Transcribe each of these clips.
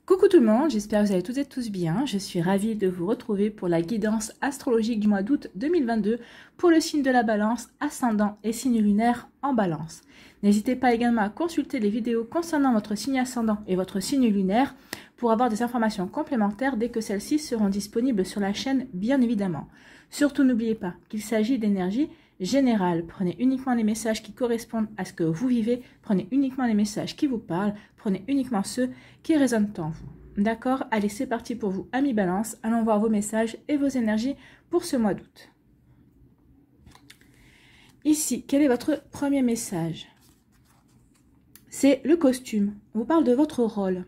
Coucou tout le monde, j'espère que vous allez toutes et tous bien. Je suis ravie de vous retrouver pour la guidance astrologique du mois d'août 2022 pour le signe de la balance, ascendant et signe lunaire en balance. N'hésitez pas également à consulter les vidéos concernant votre signe ascendant et votre signe lunaire pour avoir des informations complémentaires dès que celles-ci seront disponibles sur la chaîne, bien évidemment. Surtout n'oubliez pas qu'il s'agit d'énergie générale. Prenez uniquement les messages qui correspondent à ce que vous vivez, prenez uniquement les messages qui vous parlent, prenez uniquement ceux qui résonnent en vous. D'accord? Allez, c'est parti pour vous, amis Balance. Allons voir vos messages et vos énergies pour ce mois d'août. Ici, quel est votre premier message? C'est le costume. On vous parle de votre rôle.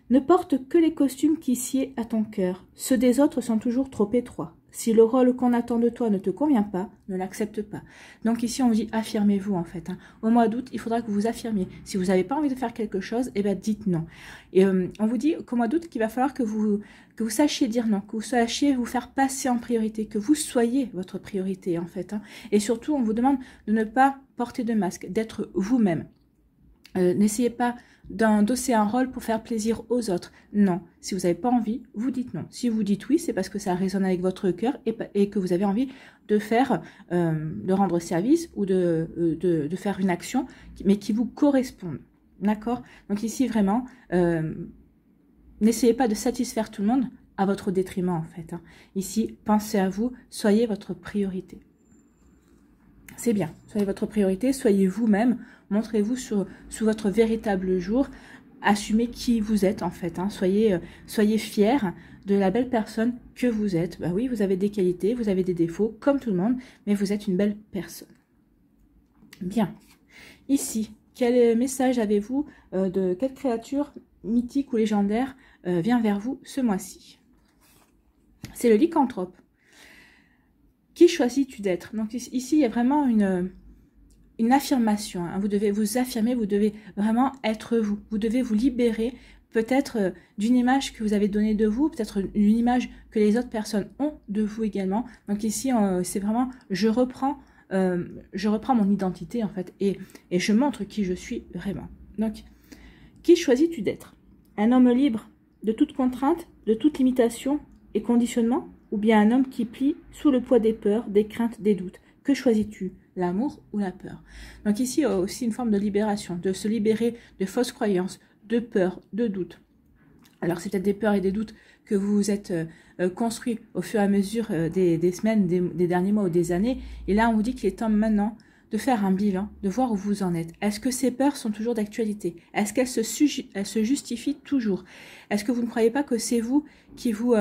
Ne porte que les costumes qui sied à ton cœur. Ceux des autres sont toujours trop étroits. Si le rôle qu'on attend de toi ne te convient pas, ne l'accepte pas. Donc ici, on vous dit affirmez-vous en fait. Au mois d'août, il faudra que vous vous affirmiez. Si vous n'avez pas envie de faire quelque chose, eh bien dites non. Et on vous dit qu'au mois d'août, qu'il va falloir que vous sachiez dire non, que vous sachiez vous faire passer en priorité, que vous soyez votre priorité en fait. Et surtout, on vous demande de ne pas porter de masque, d'être vous-même. N'essayez pas d'endosser un rôle pour faire plaisir aux autres. Non, si vous n'avez pas envie, vous dites non. Si vous dites oui, c'est parce que ça résonne avec votre cœur et que vous avez envie de faire, de rendre service ou de faire une action, mais qui vous corresponde. D'accord? Donc ici, vraiment, n'essayez pas de satisfaire tout le monde à votre détriment, en fait. Ici, pensez à vous, soyez votre priorité. C'est bien, soyez votre priorité, soyez vous-même, montrez-vous sous votre véritable jour, assumez qui vous êtes en fait, soyez fiers de la belle personne que vous êtes. Bah oui, vous avez des qualités, vous avez des défauts, comme tout le monde, mais vous êtes une belle personne. Bien, ici, quel message avez-vous de quelle créature mythique ou légendaire vient vers vous ce mois-ci? C'est le lycanthrope. Qui choisis-tu d'être? Donc ici, il y a vraiment une affirmation. Vous devez vous affirmer, vous devez vraiment être vous. Vous devez vous libérer peut-être d'une image que vous avez donnée de vous, peut-être une image que les autres personnes ont de vous également. Donc ici, c'est vraiment, je reprends mon identité en fait et je montre qui je suis vraiment. Donc, qui choisis-tu d'être? Un homme libre de toute contrainte, de toute limitation et conditionnement? Ou bien un homme qui plie sous le poids des peurs, des craintes, des doutes? Que choisis-tu? L'amour ou la peur? Donc ici, il y a aussi une forme de libération, de se libérer de fausses croyances, de peurs, de doutes. Alors c'est peut-être des peurs et des doutes que vous vous êtes construits au fur et à mesure des semaines, des derniers mois ou des années. Et là, on vous dit qu'il est temps maintenant de faire un bilan, de voir où vous en êtes. Est-ce que ces peurs sont toujours d'actualité? Est-ce qu'elles se justifient toujours? Est-ce que vous ne croyez pas que c'est vous qui vous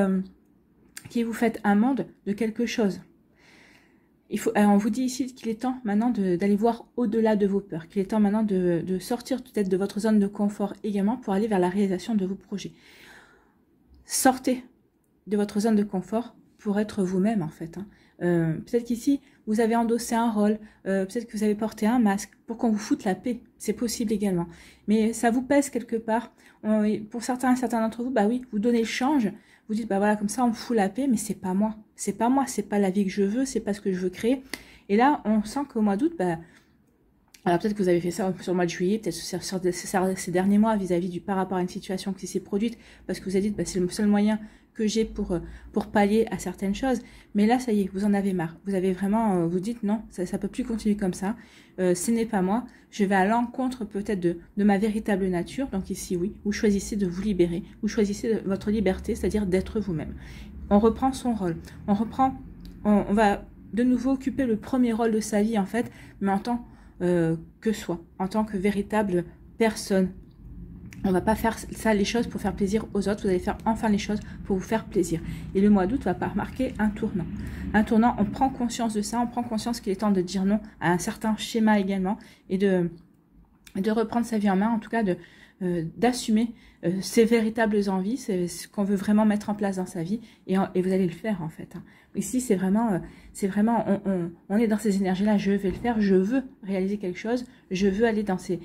faites un monde de quelque chose? On vous dit ici qu'il est temps maintenant d'aller voir au-delà de vos peurs, qu'il est temps maintenant de sortir peut-être de votre zone de confort également pour aller vers la réalisation de vos projets. Sortez de votre zone de confort pour être vous-même en fait. Peut-être qu'ici, vous avez endossé un rôle, peut-être que vous avez porté un masque pour qu'on vous foute la paix. C'est possible également. Mais ça vous pèse quelque part. Pour certains d'entre vous, bah oui, vous donnez le change. Vous dites, bah voilà, comme ça, on me fout la paix, mais c'est pas moi. C'est pas moi, c'est pas la vie que je veux, c'est pas ce que je veux créer. Et là, on sent qu'au mois d'août, bah, alors peut-être que vous avez fait ça sur le mois de juillet, peut-être sur ces derniers mois vis-à-vis par rapport à une situation qui s'est produite, parce que vous avez dit, bah, c'est le seul moyen que j'ai pour pallier à certaines choses. Mais là, ça y est, vous en avez marre. Vous avez vraiment, vous dites, non, ça peut plus continuer comme ça. Ce n'est pas moi. Je vais à l'encontre peut-être de ma véritable nature. Donc ici, oui, vous choisissez de vous libérer. Vous choisissez votre liberté, c'est-à-dire d'être vous-même. On reprend son rôle. On va de nouveau occuper le premier rôle de sa vie, en fait, mais en tant que soi, en tant que véritable personne. On va pas faire ça, les choses pour faire plaisir aux autres. Vous allez faire enfin les choses pour vous faire plaisir. Et le mois d'août va marquer un tournant. Un tournant, on prend conscience de ça. On prend conscience qu'il est temps de dire non à un certain schéma également. Et de reprendre sa vie en main. En tout cas, d'assumer ses véritables envies. C'est ce qu'on veut vraiment mettre en place dans sa vie. Et vous allez le faire en fait. Ici, c'est vraiment on est dans ces énergies-là. Je vais le faire. Je veux réaliser quelque chose. Je veux aller dans ces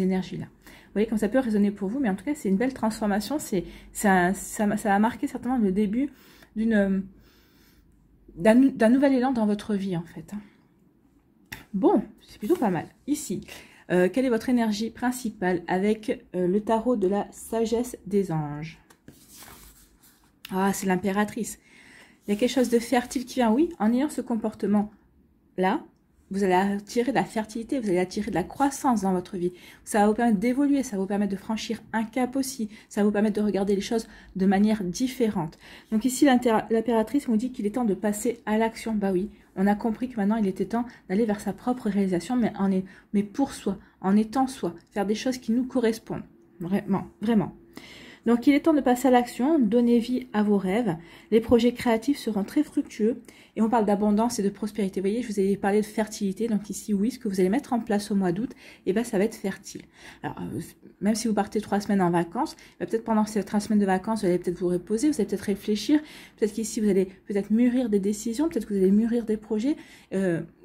énergies-là. Vous voyez comme ça peut résonner pour vous, mais en tout cas, c'est une belle transformation. Ça a marqué certainement le début d'un nouvel élan dans votre vie, en fait. Bon, c'est plutôt pas mal. Ici, Quelle est votre énergie principale avec le tarot de la sagesse des anges? Ah, c'est l'impératrice. Il y a quelque chose de fertile qui vient, oui, en ayant ce comportement-là, vous allez attirer de la fertilité, vous allez attirer de la croissance dans votre vie. Ça va vous permettre d'évoluer, ça va vous permettre de franchir un cap aussi, ça va vous permettre de regarder les choses de manière différente. Donc ici, l'impératrice nous dit qu'il est temps de passer à l'action. Bah oui, on a compris que maintenant, il était temps d'aller vers sa propre réalisation, mais pour soi, en étant soi, faire des choses qui nous correspondent. Vraiment, vraiment. Donc, il est temps de passer à l'action, donner vie à vos rêves. Les projets créatifs seront très fructueux. Et on parle d'abondance et de prospérité. Vous voyez, je vous ai parlé de fertilité. Donc ici, oui, ce que vous allez mettre en place au mois d'août, eh ben, ça va être fertile. Alors, même si vous partez 3 semaines en vacances, peut-être pendant ces 3 semaines de vacances, vous allez peut-être vous reposer, vous allez peut-être réfléchir. Peut-être qu'ici, vous allez peut-être mûrir des décisions, peut-être que vous allez mûrir des projets.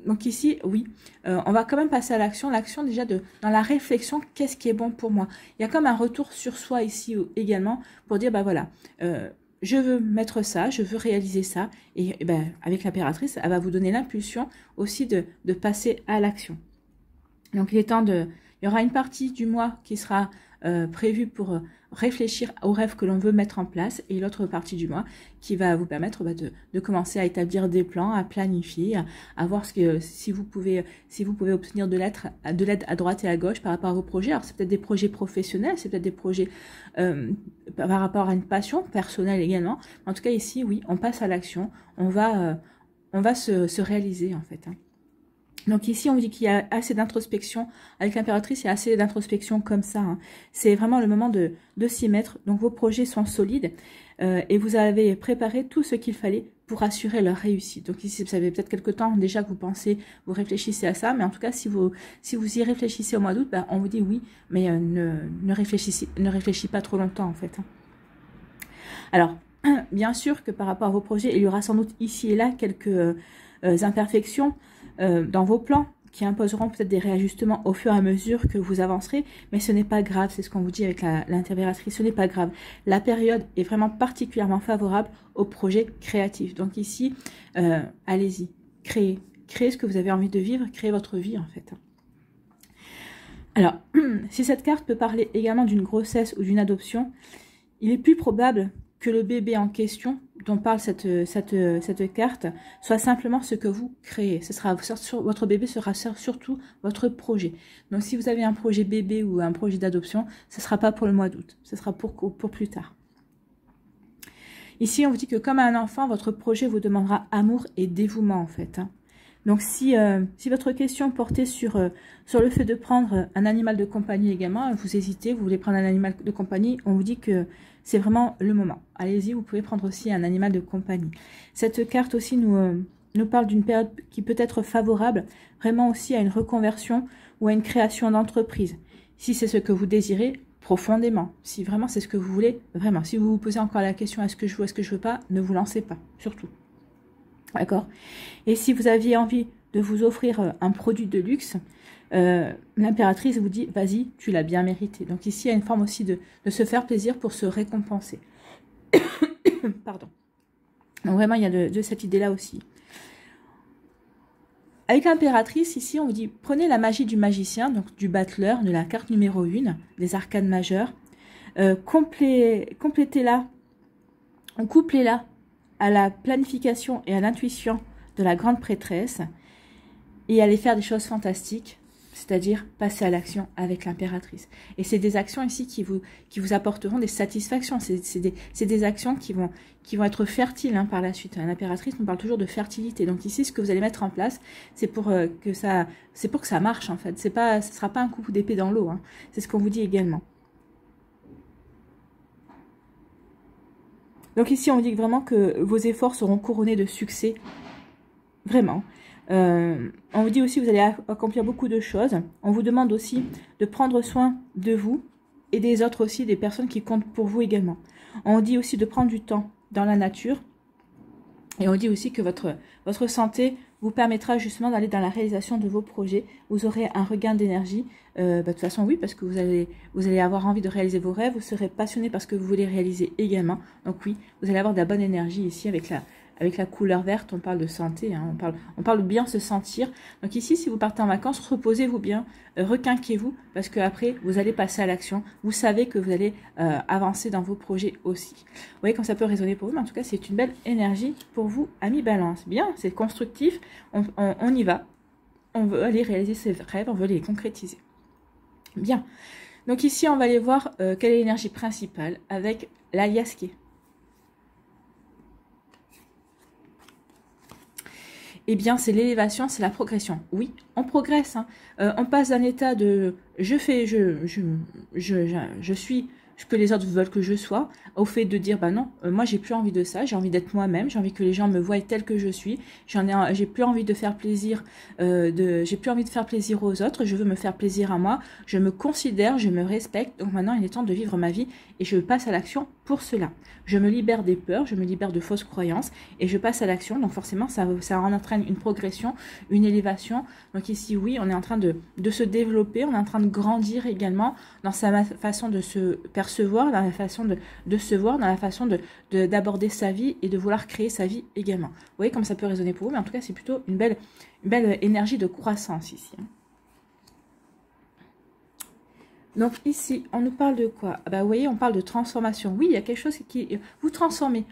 Donc ici, oui, on va quand même passer à l'action. L'action déjà dans la réflexion, qu'est-ce qui est bon pour moi? Il y a comme un retour sur soi ici également pour dire, bah voilà, je veux mettre ça, je veux réaliser ça. Et ben, avec l'impératrice, elle va vous donner l'impulsion aussi de passer à l'action. Donc il est temps il y aura une partie du mois qui sera prévue pour réfléchir aux rêves que l'on veut mettre en place et l'autre partie du mois qui va vous permettre de commencer à établir des plans, à planifier, à voir si vous pouvez obtenir de l'aide à droite et à gauche par rapport à vos projets. Alors c'est peut-être des projets professionnels, c'est peut-être des projets par rapport à une passion personnelle également. En tout cas ici, oui, on passe à l'action, on va se réaliser en fait. Donc ici, on dit qu'il y a assez d'introspection. Avec l'impératrice, il y a assez d'introspection comme ça. Hein. C'est vraiment le moment de s'y mettre. Donc vos projets sont solides et vous avez préparé tout ce qu'il fallait pour assurer leur réussite. Donc ici, vous savez peut-être quelque temps déjà que vous réfléchissez à ça. Mais en tout cas, si vous y réfléchissez au mois d'août, on vous dit oui, mais ne réfléchissez pas trop longtemps en fait. Hein. Alors, bien sûr que par rapport à vos projets, il y aura sans doute ici et là quelques imperfections dans vos plans qui imposeront peut-être des réajustements au fur et à mesure que vous avancerez, mais ce n'est pas grave, c'est ce qu'on vous dit avec l'impératrice, ce n'est pas grave. La période est vraiment particulièrement favorable aux projets créatifs. Donc ici, allez-y, créez ce que vous avez envie de vivre, créez votre vie en fait. Alors, si cette carte peut parler également d'une grossesse ou d'une adoption, il est plus probable que le bébé en question, dont parle cette carte, soit simplement ce que vous créez. Votre bébé sera surtout votre projet. Donc si vous avez un projet bébé ou un projet d'adoption, ce ne sera pas pour le mois d'août, ce sera pour plus tard. Ici, on vous dit que comme un enfant, votre projet vous demandera amour et dévouement en fait. Hein. Donc si votre question portait sur le fait de prendre un animal de compagnie également, vous hésitez, vous voulez prendre un animal de compagnie, on vous dit que c'est vraiment le moment. Allez-y, vous pouvez prendre aussi un animal de compagnie. Cette carte aussi nous parle d'une période qui peut être favorable vraiment aussi à une reconversion ou à une création d'entreprise. Si c'est ce que vous désirez profondément, si vraiment c'est ce que vous voulez, vraiment. Si vous vous posez encore la question est-ce que je veux, est-ce que je veux pas, ne vous lancez pas, surtout. D'accord. Et si vous aviez envie de vous offrir un produit de luxe, l'impératrice vous dit, vas-y, tu l'as bien mérité. Donc ici, il y a une forme aussi de se faire plaisir pour se récompenser. Pardon. Donc vraiment, il y a de cette idée-là aussi. Avec l'impératrice, ici, on vous dit, prenez la magie du magicien, donc du battleur, de la carte numéro 1, des arcanes majeures. Complétez-la, couplez-la à la planification et à l'intuition de la grande prêtresse et allez faire des choses fantastiques, c'est-à-dire passer à l'action avec l'impératrice. Et c'est des actions ici qui vous apporteront des satisfactions, c'est des actions qui vont être fertiles hein, par la suite. L'impératrice nous parle toujours de fertilité. Donc ici, ce que vous allez mettre en place, c'est pour que ça marche en fait. Ce sera pas un coup d'épée dans l'eau, hein. C'est ce qu'on vous dit également. Donc ici, on dit vraiment que vos efforts seront couronnés de succès. Vraiment. On vous dit aussi que vous allez accomplir beaucoup de choses. On vous demande aussi de prendre soin de vous et des autres aussi, des personnes qui comptent pour vous également. On vous dit aussi de prendre du temps dans la nature. Et on dit aussi que votre santé vous permettra justement d'aller dans la réalisation de vos projets. Vous aurez un regain d'énergie. De toute façon, oui, parce que vous allez avoir envie de réaliser vos rêves. Vous serez passionné parce que vous voulez réaliser également. Donc oui, vous allez avoir de la bonne énergie ici avec avec la couleur verte, on parle de santé, hein, on parle de bien se sentir. Donc ici, si vous partez en vacances, reposez-vous bien, requinquez-vous, parce qu'après, vous allez passer à l'action. Vous savez que vous allez avancer dans vos projets aussi. Vous voyez comme ça peut résonner pour vous, mais en tout cas, c'est une belle énergie pour vous, amis Balance. Bien, c'est constructif, on y va. On veut aller réaliser ses rêves, on veut les concrétiser. Bien. Donc ici, on va aller voir quelle est l'énergie principale avec l'Aliasqué. Eh bien, c'est l'élévation, c'est la progression. Oui, on progresse. Hein. On passe d'un état de je suis ce que les autres veulent que je sois, au fait de dire, bah non, moi j'ai plus envie de ça, j'ai envie d'être moi-même, j'ai envie que les gens me voient tel que je suis, j'ai plus envie de faire plaisir, j'ai plus envie de faire plaisir aux autres, je veux me faire plaisir à moi, je me considère, je me respecte, donc maintenant il est temps de vivre ma vie et je passe à l'action pour cela. Je me libère des peurs, je me libère de fausses croyances et je passe à l'action, donc forcément ça en entraîne une progression, une élévation. Donc ici oui, on est en train de se développer, on est en train de grandir également dans sa façon de se percevoir, dans la façon de se voir, dans la façon d'aborder sa vie et de vouloir créer sa vie également. Vous voyez comme ça peut résonner pour vous, mais en tout cas c'est plutôt une belle énergie de croissance ici. Donc ici, on nous parle de quoi? Bah, vous voyez, on parle de transformation. Oui, il y a quelque chose qui... Vous transformez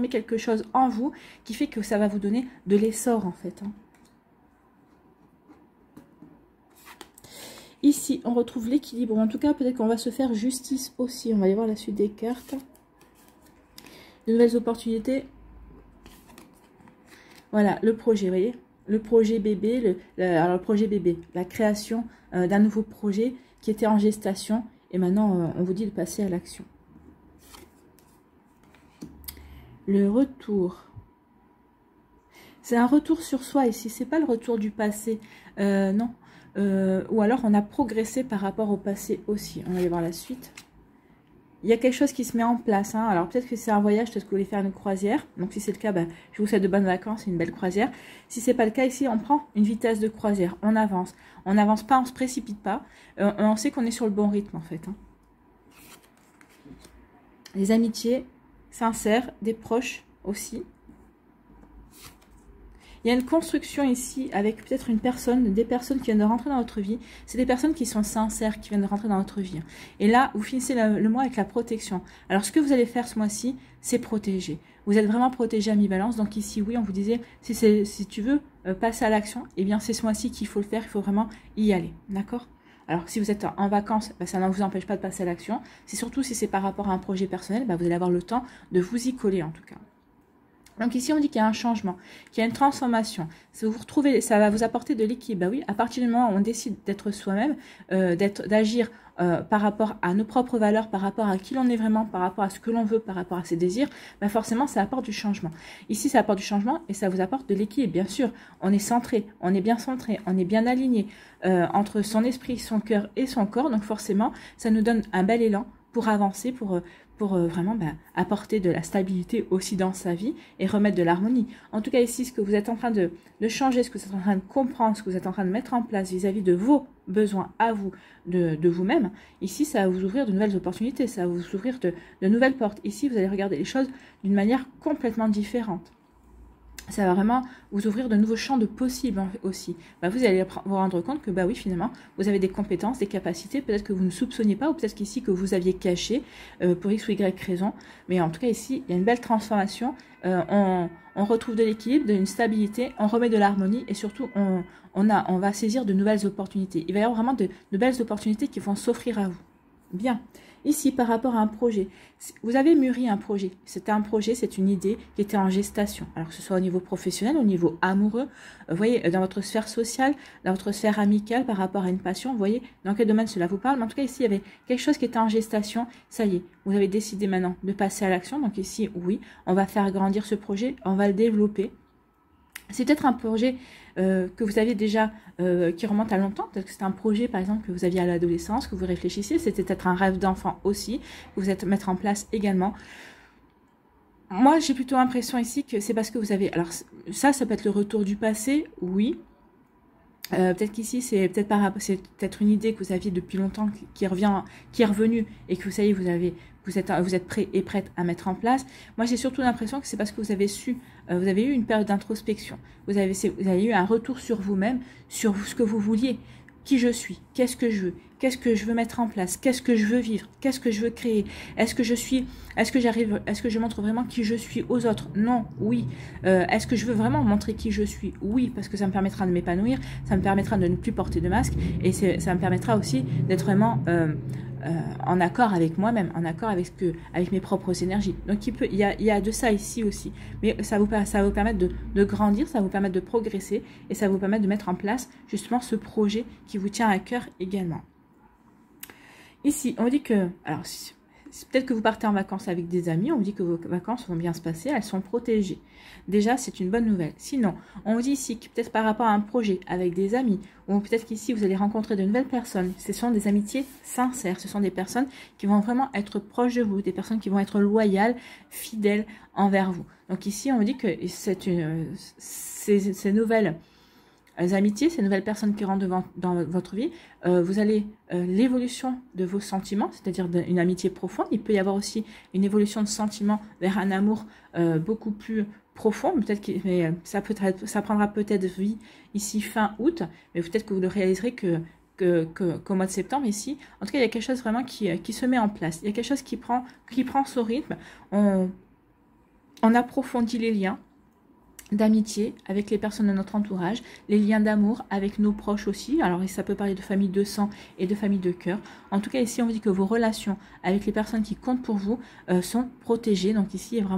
quelque chose en vous qui fait que ça va vous donner de l'essor en fait. Hein. Ici, on retrouve l'équilibre. En tout cas, peut-être qu'on va se faire justice aussi. On va aller voir la suite des cartes. De nouvelles opportunités. Voilà, le projet, vous voyez. Le projet bébé, alors le projet bébé, la création d'un nouveau projet qui était en gestation. Et maintenant, on vous dit de passer à l'action. Le retour. C'est un retour sur soi ici. C'est pas le retour du passé. Non. Ou alors on a progressé par rapport au passé aussi. On va aller voir la suite. Il y a quelque chose qui se met en place. Hein. Alors peut-être que c'est un voyage, peut-être que vous voulez faire une croisière. Donc si c'est le cas, bah, je vous souhaite de bonnes vacances et une belle croisière. Si c'est pas le cas, ici on prend une vitesse de croisière. On avance. On n'avance pas, on se précipite pas. On sait qu'on est sur le bon rythme en fait. Hein. Les amitiés sincères, des proches aussi. Il y a une construction ici avec peut-être une personne, des personnes qui viennent de rentrer dans votre vie. C'est des personnes qui sont sincères, qui viennent de rentrer dans votre vie. Et là, vous finissez le mois avec la protection. Alors, ce que vous allez faire ce mois-ci, c'est protéger. Vous êtes vraiment protégé à mi-balance. Donc ici, oui, on vous disait, si tu veux passer à l'action, eh bien, c'est ce mois-ci qu'il faut le faire. Il faut vraiment y aller. D'accord ? Alors, si vous êtes en vacances, bah, ça ne vous empêche pas de passer à l'action. C'est surtout si c'est par rapport à un projet personnel, bah, vous allez avoir le temps de vous y coller en tout cas. Donc ici, on dit qu'il y a un changement, qu'il y a une transformation. Si vous retrouvez, ça va vous apporter de l'équilibre. Bah oui, à partir du moment où on décide d'être soi-même, d'agir par rapport à nos propres valeurs, par rapport à qui l'on est vraiment, par rapport à ce que l'on veut, par rapport à ses désirs, bah forcément, ça apporte du changement. Ici, ça apporte du changement et ça vous apporte de l'équilibre. Bien sûr, on est centré, on est bien centré, on est bien aligné entre son esprit, son cœur et son corps. Donc forcément, ça nous donne un bel élan pour avancer, pour vraiment apporter de la stabilité aussi dans sa vie et remettre de l'harmonie. En tout cas ici, ce que vous êtes en train de changer, ce que vous êtes en train de comprendre, ce que vous êtes en train de mettre en place vis-à-vis de vos besoins à vous, de vous-même, ici ça va vous ouvrir de nouvelles opportunités, ça va vous ouvrir de nouvelles portes. Ici, vous allez regarder les choses d'une manière complètement différente. Ça va vraiment vous ouvrir de nouveaux champs de possibles aussi. Bah, vous allez vous rendre compte que bah oui, finalement, vous avez des compétences, des capacités, peut-être que vous ne soupçonniez pas, ou peut-être qu'ici que vous aviez caché pour X ou Y raison. Mais en tout cas, ici, il y a une belle transformation. On retrouve de l'équilibre, d'une stabilité, on remet de l'harmonie et surtout, on va saisir de nouvelles opportunités. Il va y avoir vraiment de belles opportunités qui vont s'offrir à vous. Bien. Ici, par rapport à un projet, vous avez mûri un projet. C'était un projet, c'est une idée qui était en gestation. Alors que ce soit au niveau professionnel, au niveau amoureux, vous voyez, dans votre sphère sociale, dans votre sphère amicale, par rapport à une passion, vous voyez, dans quel domaine cela vous parle. Mais en tout cas, ici, il y avait quelque chose qui était en gestation. Ça y est, vous avez décidé maintenant de passer à l'action. Donc ici, oui, on va faire grandir ce projet, on va le développer. C'est peut-être un projet que vous aviez déjà, qui remonte à longtemps. Peut-être que c'est un projet, par exemple, que vous aviez à l'adolescence, que vous réfléchissiez. C'était peut-être un rêve d'enfant aussi, que vous êtes mettre en place également. Moi, j'ai plutôt l'impression ici que c'est parce que vous avez... Alors, ça peut être le retour du passé, oui. Peut-être qu'ici, c'est peut-être une idée que vous aviez depuis longtemps qui est revenue et que vous êtes prêt et prête à mettre en place. Moi, j'ai surtout l'impression que c'est parce que vous avez eu une période d'introspection. Vous avez eu un retour sur vous-même, sur ce que vous vouliez. Qui je suis, qu'est-ce que je veux mettre en place, qu'est-ce que je veux vivre, qu'est-ce que je veux créer, est-ce que je montre vraiment qui je suis aux autres? Non, oui. Est-ce que je veux vraiment montrer qui je suis? Oui, parce que ça me permettra de m'épanouir, ça me permettra de ne plus porter de masque, et ça me permettra aussi d'être vraiment en accord avec moi-même, en accord avec mes propres énergies. Donc il y a de ça ici aussi, mais ça va vous permettre de grandir, ça va vous permettre de progresser, et ça va vous permettre de mettre en place justement ce projet qui vous tient à cœur également. Ici, on dit que, alors peut-être que vous partez en vacances avec des amis, on vous dit que vos vacances vont bien se passer, elles sont protégées. Déjà, c'est une bonne nouvelle. Sinon, on vous dit ici que peut-être par rapport à un projet avec des amis, ou peut-être qu'ici vous allez rencontrer de nouvelles personnes, ce sont des amitiés sincères, ce sont des personnes qui vont vraiment être proches de vous, des personnes qui vont être loyales, fidèles envers vous. Donc ici, on vous dit que ces nouvelles amitiés, ces nouvelles personnes qui rentrent dans votre vie, vous allez l'évolution de vos sentiments, c'est-à-dire une amitié profonde. Il peut y avoir aussi une évolution de sentiments vers un amour beaucoup plus profond. Mais ça prendra peut-être vie ici fin août, mais peut-être que vous le réaliserez qu'au mois de septembre ici. En tout cas, il y a quelque chose vraiment qui se met en place. Il y a quelque chose qui prend son rythme. On approfondit les liens d'amitié avec les personnes de notre entourage, les liens d'amour avec nos proches aussi. Alors ça peut parler de famille de sang et de famille de cœur. En tout cas ici on vous dit que vos relations avec les personnes qui comptent pour vous sont protégées. Donc ici il va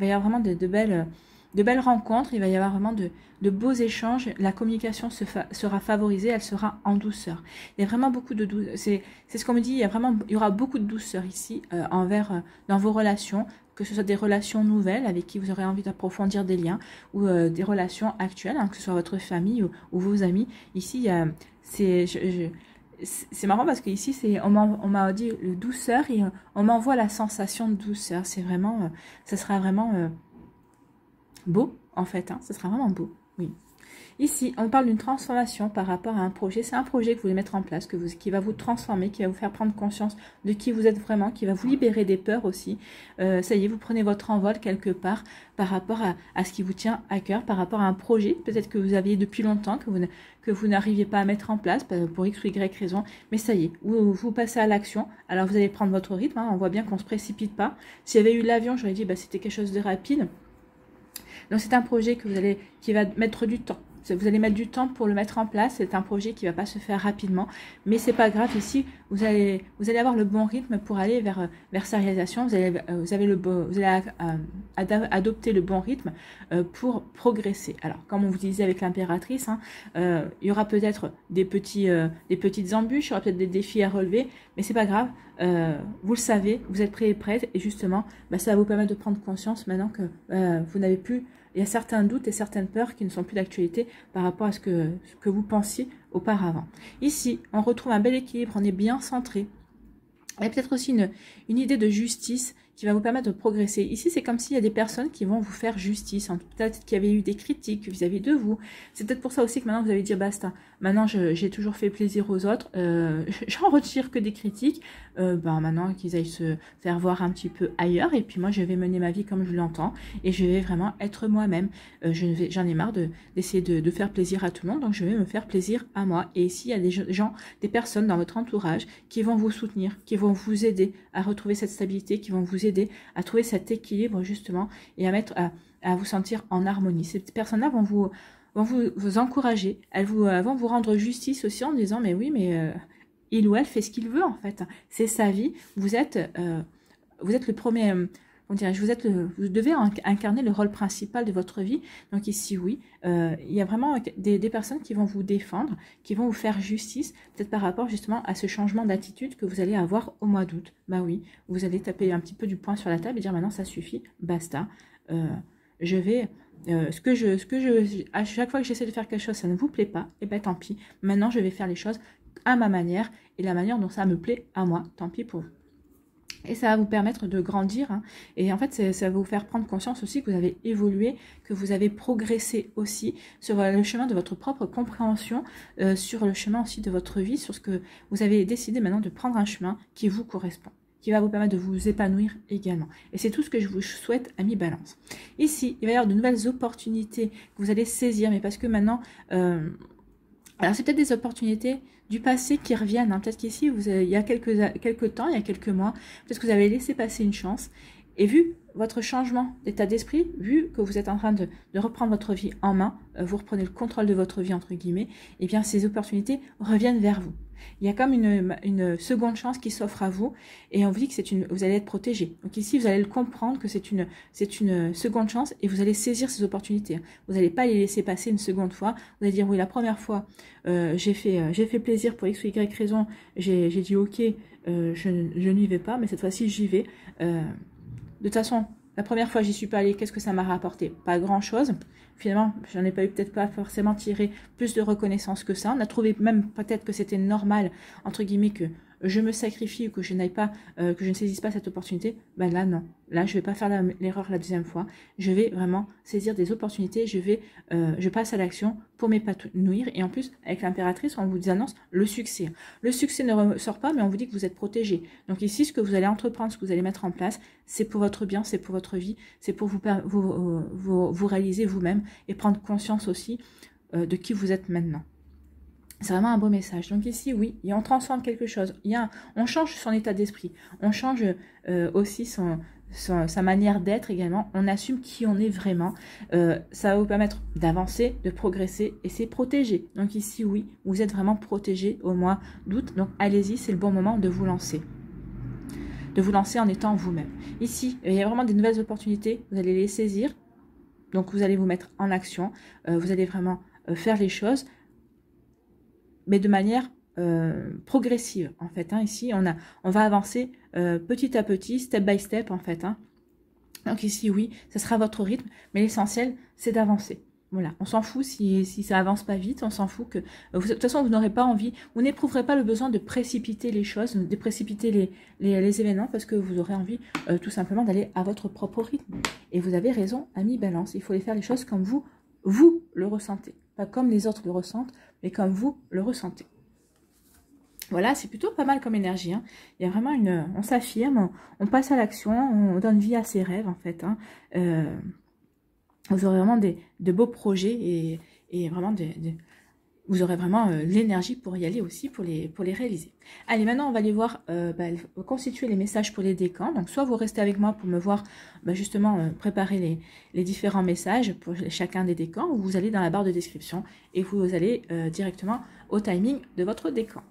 y avoir vraiment de belles rencontres, il va y avoir vraiment de beaux échanges, la communication sera favorisée, elle sera en douceur. Il y a vraiment beaucoup de douceur, c'est ce qu'on me dit, il y aura beaucoup de douceur ici dans vos relations, que ce soit des relations nouvelles avec qui vous aurez envie d'approfondir des liens, ou des relations actuelles, que ce soit votre famille ou vos amis. Ici, c'est marrant parce qu'ici, on m'a dit le douceur et on m'envoie la sensation de douceur. C'est vraiment, ça sera vraiment beau en fait, ça sera vraiment beau, oui. Ici, on parle d'une transformation par rapport à un projet. C'est un projet que vous voulez mettre en place, qui va vous transformer, qui va vous faire prendre conscience de qui vous êtes vraiment, qui va vous libérer des peurs aussi. Ça y est, vous prenez votre envol quelque part par rapport à ce qui vous tient à cœur, par rapport à un projet, peut-être que vous aviez depuis longtemps, que vous n'arriviez pas à mettre en place pour X ou Y raison. Mais ça y est, vous passez à l'action. Alors vous allez prendre votre rythme, on voit bien qu'on ne se précipite pas. S'il y avait eu l'avion, j'aurais dit c'était quelque chose de rapide. Donc c'est un projet qui va mettre du temps. Vous allez mettre du temps pour le mettre en place. C'est un projet qui ne va pas se faire rapidement. Mais c'est pas grave. Ici, vous allez avoir le bon rythme pour aller vers sa réalisation. Vous allez adopter le bon rythme pour progresser. Alors, comme on vous disait avec l'impératrice, il y aura peut-être des petites embûches, il y aura peut-être des défis à relever. Mais c'est pas grave. Vous le savez, vous êtes prêts et prêtes. Et justement, ça va vous permettre de prendre conscience maintenant que vous n'avez plus... Il y a certains doutes et certaines peurs qui ne sont plus d'actualité par rapport à ce que vous pensiez auparavant. Ici, on retrouve un bel équilibre, on est bien centré. Il y a peut-être aussi une idée de justice qui va vous permettre de progresser. Ici, c'est comme s'il y a des personnes qui vont vous faire justice. Peut-être qu'il y avait eu des critiques vis-à-vis de vous. C'est peut-être pour ça aussi que maintenant, vous allez dire, basta, maintenant, j'ai toujours fait plaisir aux autres. J'en retire que des critiques. Maintenant, qu'ils aillent se faire voir un petit peu ailleurs. Et puis moi, je vais mener ma vie comme je l'entends. Et je vais vraiment être moi-même. J'en ai marre d'essayer de faire plaisir à tout le monde. Donc, je vais me faire plaisir à moi. Et ici, il y a des personnes dans votre entourage qui vont vous soutenir, qui vont vous aider à retrouver cette stabilité, qui vont vous aider à trouver cet équilibre justement et à vous sentir en harmonie. Ces personnes-là vont vous encourager, elles vont vous rendre justice aussi en disant mais oui, mais il ou elle fait ce qu'il veut en fait. C'est sa vie. Vous êtes le premier... vous devez incarner le rôle principal de votre vie. Donc ici, oui, il y a vraiment des personnes qui vont vous défendre, qui vont vous faire justice, peut-être par rapport justement à ce changement d'attitude que vous allez avoir au mois d'août. Bah oui, vous allez taper un petit peu du poing sur la table et dire maintenant ça suffit, basta. À chaque fois que j'essaie de faire quelque chose, ça ne vous plaît pas, et ben tant pis. Maintenant, je vais faire les choses à ma manière et la manière dont ça me plaît à moi. Tant pis pour vous. Et ça va vous permettre de grandir. Hein. Et en fait, ça va vous faire prendre conscience aussi que vous avez évolué, que vous avez progressé aussi sur le chemin de votre propre compréhension, sur le chemin aussi de votre vie, sur ce que vous avez décidé maintenant de prendre un chemin qui vous correspond, qui va vous permettre de vous épanouir également. Et c'est tout ce que je vous souhaite, amis Balance. Ici, il va y avoir de nouvelles opportunités que vous allez saisir, mais parce que maintenant... alors, c'est peut-être des opportunités du passé qui reviennent. Hein. Peut-être qu'ici, il y a quelques temps, il y a quelques mois, peut-être que vous avez laissé passer une chance. Et vu votre changement d'état d'esprit, vu que vous êtes en train de reprendre votre vie en main, vous reprenez le contrôle de votre vie, entre guillemets, eh bien, ces opportunités reviennent vers vous. Il y a comme une seconde chance qui s'offre à vous et on vous dit que vous allez être protégé. Donc ici, vous allez le comprendre que c'est une seconde chance et vous allez saisir ces opportunités. Vous n'allez pas les laisser passer une seconde fois. Vous allez dire, oui, la première fois, j'ai fait plaisir pour X ou Y raison. J'ai dit, ok, je n'y vais pas, mais cette fois-ci, j'y vais. De toute façon, la première fois, j'y suis pas allée. Qu'est-ce que ça m'a rapporté? Pas grand-chose. Finalement, j'en ai pas eu peut-être pas forcément tiré plus de reconnaissance que ça. On a trouvé même peut-être que c'était normal, entre guillemets, que je me sacrifie ou que je n'aille pas, que je ne saisisse pas cette opportunité. Ben là, non. Là, je vais pas faire l'erreur la deuxième fois. Je vais vraiment saisir des opportunités. Je passe à l'action pour m'épanouir. Et en plus, avec l'impératrice, on vous annonce le succès. Le succès ne ressort pas, mais on vous dit que vous êtes protégé. Donc ici, ce que vous allez entreprendre, ce que vous allez mettre en place, c'est pour votre bien, c'est pour votre vie, c'est pour vous réaliser vous-même et prendre conscience aussi de qui vous êtes maintenant. C'est vraiment un beau message. Donc ici, oui, on transforme quelque chose. On change son état d'esprit. On change aussi sa manière d'être également. On assume qui on est vraiment. Ça va vous permettre d'avancer, de progresser et c'est protégé. Donc ici, oui, vous êtes vraiment protégé au mois d'août. Donc allez-y, c'est le bon moment de vous lancer. De vous lancer en étant vous-même. Ici, il y a vraiment des nouvelles opportunités. Vous allez les saisir. Donc vous allez vous mettre en action. Vous allez vraiment faire les choses, mais de manière progressive en fait. Hein. Ici, on va avancer petit à petit, step by step en fait. Hein. Donc ici, oui, ce sera votre rythme, mais l'essentiel, c'est d'avancer. Voilà, on s'en fout si ça avance pas vite, on s'en fout que... de toute façon, vous n'aurez pas envie, vous n'éprouverez pas le besoin de précipiter les choses, de précipiter les événements, parce que vous aurez envie tout simplement d'aller à votre propre rythme. Et vous avez raison, amis Balance, il faut les faire les choses comme vous le ressentez. Pas comme les autres le ressentent, mais comme vous le ressentez. Voilà, c'est plutôt pas mal comme énergie. Hein. Il y a vraiment on s'affirme, on passe à l'action, on donne vie à ses rêves en fait. Hein. Vous aurez vraiment de beaux projets et vraiment vous aurez vraiment l'énergie pour y aller aussi, pour les réaliser. Allez, maintenant on va aller voir constituer les messages pour les décans. Donc soit vous restez avec moi pour me voir justement préparer les différents messages pour chacun des décans, ou vous allez dans la barre de description et vous allez directement au timing de votre décan.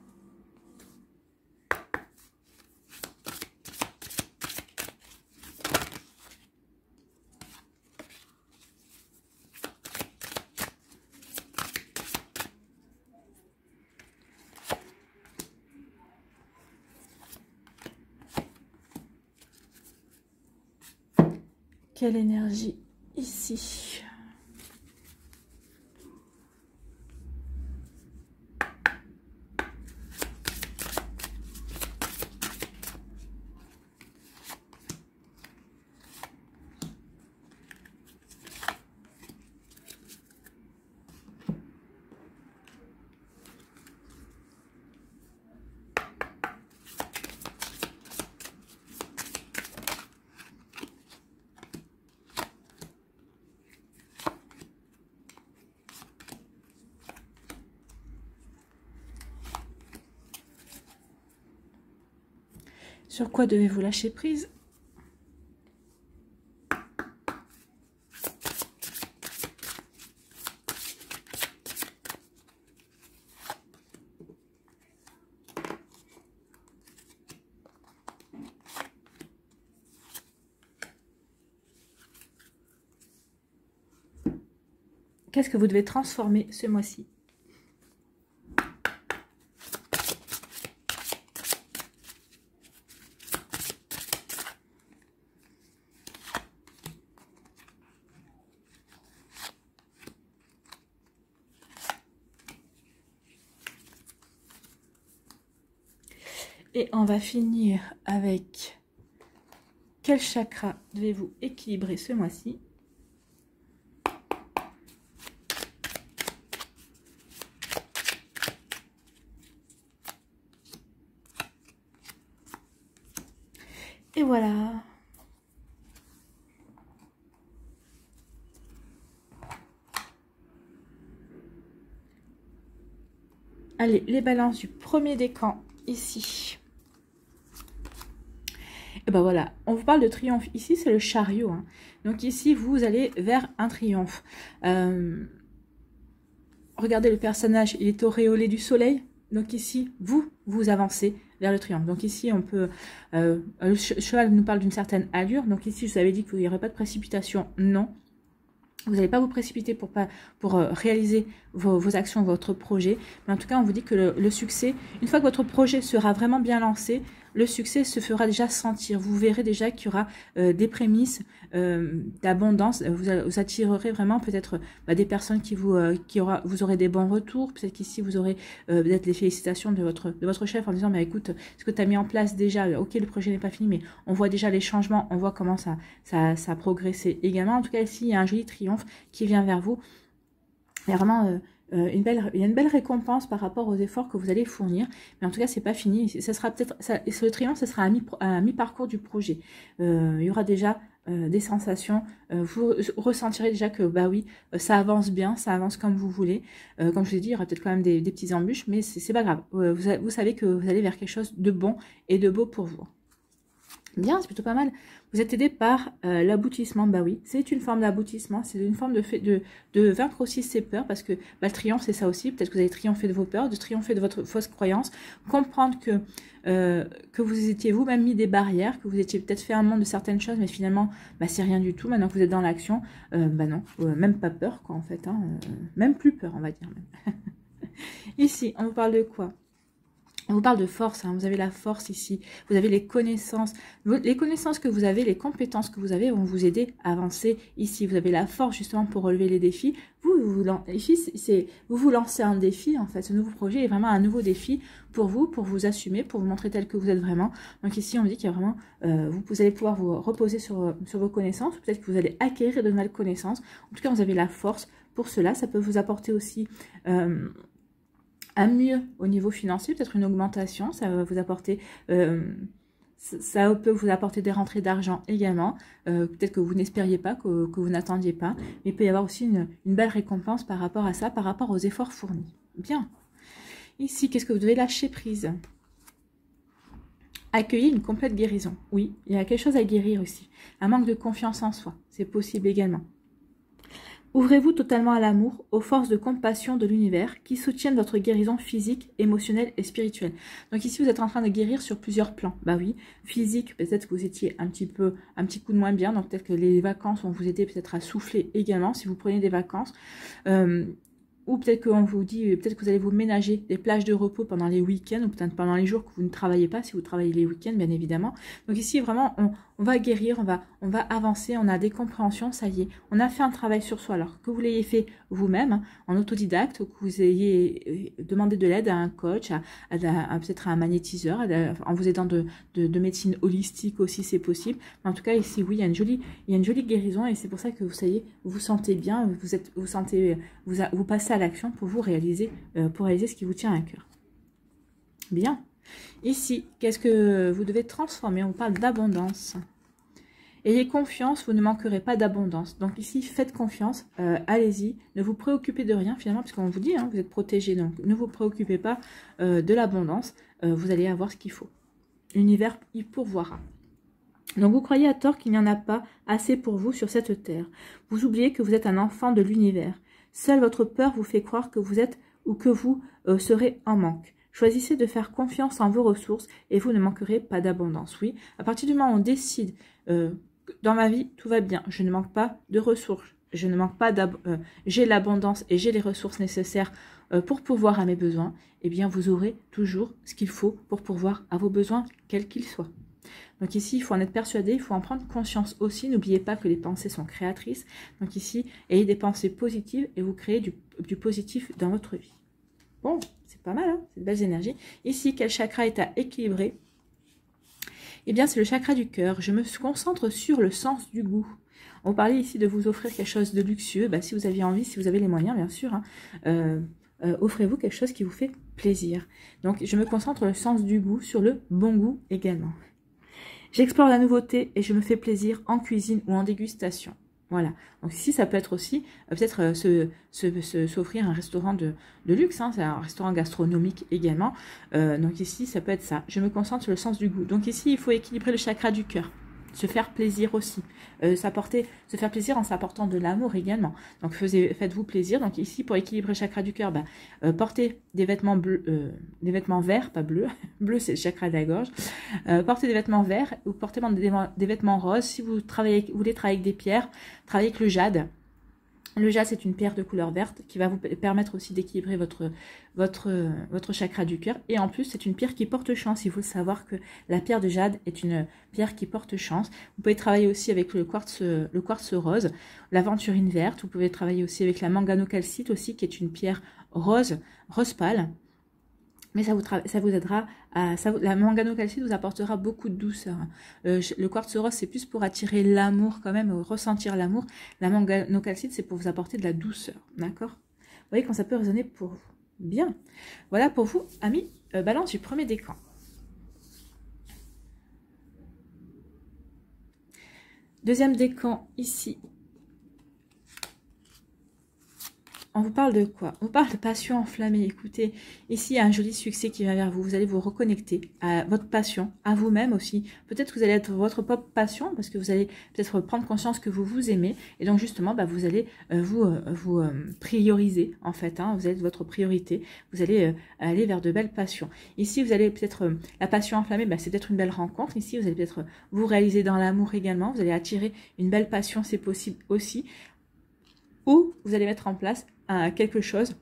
Quelle énergie ici? Sur quoi devez-vous lâcher prise? Qu'est-ce que vous devez transformer ce mois-ci? Et on va finir avec quel chakra devez-vous équilibrer ce mois-ci? Et voilà. Allez, les balances du premier décan ici. Et ben voilà, on vous parle de triomphe. Ici, c'est le chariot. Hein. Donc ici, vous allez vers un triomphe. Regardez le personnage, il est auréolé du soleil. Donc ici, vous avancez vers le triomphe. Donc ici, on peut... le cheval nous parle d'une certaine allure. Donc ici, je vous avais dit qu'il n'y aurait pas de précipitation. Non. Vous n'allez pas vous précipiter pour réaliser vos actions, votre projet. Mais en tout cas, on vous dit que le succès, une fois que votre projet sera vraiment bien lancé, le succès se fera déjà sentir. Vous verrez déjà qu'il y aura des prémices d'abondance. Vous attirerez vraiment peut-être des personnes vous aurez des bons retours. Peut-être qu'ici, vous aurez peut-être les félicitations de votre chef en disant, mais écoute, ce que tu as mis en place déjà, ok, le projet n'est pas fini, mais on voit déjà les changements, on voit comment ça a progressé également. En tout cas, ici, il y a un joli triomphe qui vient vers vous. Il y a vraiment... il y a une belle récompense par rapport aux efforts que vous allez fournir, mais en tout cas c'est pas fini. Ça sera peut-être, le triomphe, ce sera à mi-parcours du projet. Il y aura déjà des sensations. Vous ressentirez déjà que bah oui, ça avance bien, ça avance comme vous voulez. Comme je vous ai dit, il y aura peut-être quand même des petites embûches, mais c'est pas grave. Vous savez que vous allez vers quelque chose de bon et de beau pour vous. Bien, c'est plutôt pas mal. Vous êtes aidé par l'aboutissement. Bah oui, c'est une forme d'aboutissement. C'est une forme de vaincre aussi ses peurs. Parce que le triomphe, c'est ça aussi. Peut-être que vous avez triomphé de vos peurs, de triompher de votre fausse croyance. Comprendre que vous étiez vous-même mis des barrières, que vous étiez peut-être fait un monde de certaines choses, mais finalement, c'est rien du tout. Maintenant que vous êtes dans l'action, non, même pas peur, quoi, en fait. Hein, même plus peur, on va dire. Même. Ici, on vous parle de quoi? On vous parle de force, hein. Vous avez la force ici, vous avez les connaissances. Les connaissances que vous avez, les compétences que vous avez vont vous aider à avancer ici. Vous avez la force justement pour relever les défis. Vous vous lancez un défi en fait. Ce nouveau projet est vraiment un nouveau défi pour vous assumer, pour vous montrer tel que vous êtes vraiment. Donc ici on dit qu'il y a vraiment, vous allez pouvoir vous reposer sur vos connaissances. Peut-être que vous allez acquérir de nouvelles connaissances. En tout cas vous avez la force pour cela. Ça peut vous apporter aussi... à mieux au niveau financier, peut-être une augmentation, ça va vous apporter, ça peut vous apporter des rentrées d'argent également, peut-être que vous n'espériez pas, que vous n'attendiez pas, mais il peut y avoir aussi une belle récompense par rapport à ça, par rapport aux efforts fournis. Bien. Ici, qu'est-ce que vous devez lâcher prise? Accueillir une complète guérison. Oui, il y a quelque chose à guérir aussi. Un manque de confiance en soi, c'est possible également. Ouvrez-vous totalement à l'amour, aux forces de compassion de l'univers qui soutiennent votre guérison physique, émotionnelle et spirituelle. Donc ici, vous êtes en train de guérir sur plusieurs plans. Bah oui, physique, peut-être que vous étiez un petit coup de moins bien. Donc peut-être que les vacances vont vous aider peut-être à souffler également si vous prenez des vacances. Ou peut-être qu'on vous dit, peut-être que vous allez vous ménager des plages de repos pendant les week-ends ou peut-être pendant les jours que vous ne travaillez pas, si vous travaillez les week-ends, bien évidemment. Donc ici, vraiment, on va guérir, on va avancer, on a des compréhensions, ça y est. On a fait un travail sur soi. Alors que vous l'ayez fait vous-même, hein, en autodidacte, ou que vous ayez demandé de l'aide à un coach, peut-être à un magnétiseur, en vous aidant de médecine holistique aussi, c'est possible. Mais en tout cas, ici, oui, il y a une jolie guérison et c'est pour ça que vous vous sentez bien, vous passez à l'action pour réaliser ce qui vous tient à cœur. Bien. Ici, qu'est-ce que vous devez transformer? On parle d'abondance. Ayez confiance, vous ne manquerez pas d'abondance. Donc ici, faites confiance, allez-y, ne vous préoccupez de rien finalement, parce qu'on vous dit, hein, vous êtes protégé, donc ne vous préoccupez pas de l'abondance, vous allez avoir ce qu'il faut. L'univers y pourvoira. Donc vous croyez à tort qu'il n'y en a pas assez pour vous sur cette terre. Vous oubliez que vous êtes un enfant de l'univers. Seule votre peur vous fait croire que vous êtes ou que vous serez en manque. Choisissez de faire confiance en vos ressources et vous ne manquerez pas d'abondance. Oui, à partir du moment où on décide, dans ma vie, tout va bien, je ne manque pas de ressources, je ne manque pas j'ai l'abondance et j'ai les ressources nécessaires pour pourvoir à mes besoins, eh bien vous aurez toujours ce qu'il faut pour pourvoir à vos besoins, quels qu'ils soient. Donc ici, il faut en être persuadé, il faut en prendre conscience aussi. N'oubliez pas que les pensées sont créatrices. Donc ici, ayez des pensées positives et vous créez du positif dans votre vie. Bon, c'est pas mal, hein, c'est de belles énergies. Ici, quel chakra est à équilibrer? Eh bien, c'est le chakra du cœur. Je me concentre sur le sens du goût. On parlait ici de vous offrir quelque chose de luxueux. Bah, si vous avez envie, si vous avez les moyens, bien sûr, hein, offrez-vous quelque chose qui vous fait plaisir. Donc, je me concentre sur le sens du goût, sur le bon goût également. J'explore la nouveauté et je me fais plaisir en cuisine ou en dégustation. Voilà. Donc ici, ça peut être aussi peut-être s'offrir un restaurant de luxe. Hein, c'est un restaurant gastronomique également. Donc ici, ça peut être ça. Je me concentre sur le sens du goût. Donc ici, il faut équilibrer le chakra du cœur. Se faire plaisir aussi. Se faire plaisir en s'apportant de l'amour également. Donc faites-vous plaisir. Donc ici, pour équilibrer le chakra du cœur, portez des vêtements bleus, des vêtements verts, pas bleus. Bleu, c'est le chakra de la gorge. Portez des vêtements verts ou portez des vêtements roses. Si vous voulez travailler avec des pierres, travaillez avec le jade. Le jade, c'est une pierre de couleur verte qui va vous permettre aussi d'équilibrer votre chakra du cœur. Et en plus, c'est une pierre qui porte chance. Il faut savoir que la pierre de jade est une pierre qui porte chance. Vous pouvez travailler aussi avec le quartz rose, l'aventurine verte. Vous pouvez travailler aussi avec la manganocalcite aussi, qui est une pierre rose pâle. Mais ça vous aidera la manganocalcite vous apportera beaucoup de douceur. Le quartz rose, c'est plus pour attirer l'amour quand même, ressentir l'amour. La manganocalcite, c'est pour vous apporter de la douceur. D'accord? Vous voyez quand ça peut résonner pour vous. Bien. Voilà pour vous, amis Balance du premier décan. Deuxième décan, ici. On vous parle de quoi? On vous parle de passion enflammée. Écoutez, ici, il y a un joli succès qui vient vers vous. Vous allez vous reconnecter à votre passion, à vous-même aussi. Peut-être que vous allez être votre propre passion parce que vous allez peut-être prendre conscience que vous vous aimez. Et donc, justement, vous allez vous prioriser, en fait. Hein, vous êtes votre priorité. Vous allez aller vers de belles passions. Ici, vous allez peut-être... la passion enflammée, c'est peut-être une belle rencontre. Ici, vous allez peut-être vous réaliser dans l'amour également. Vous allez attirer une belle passion, c'est possible aussi. Ou vous allez mettre en place quelque chose,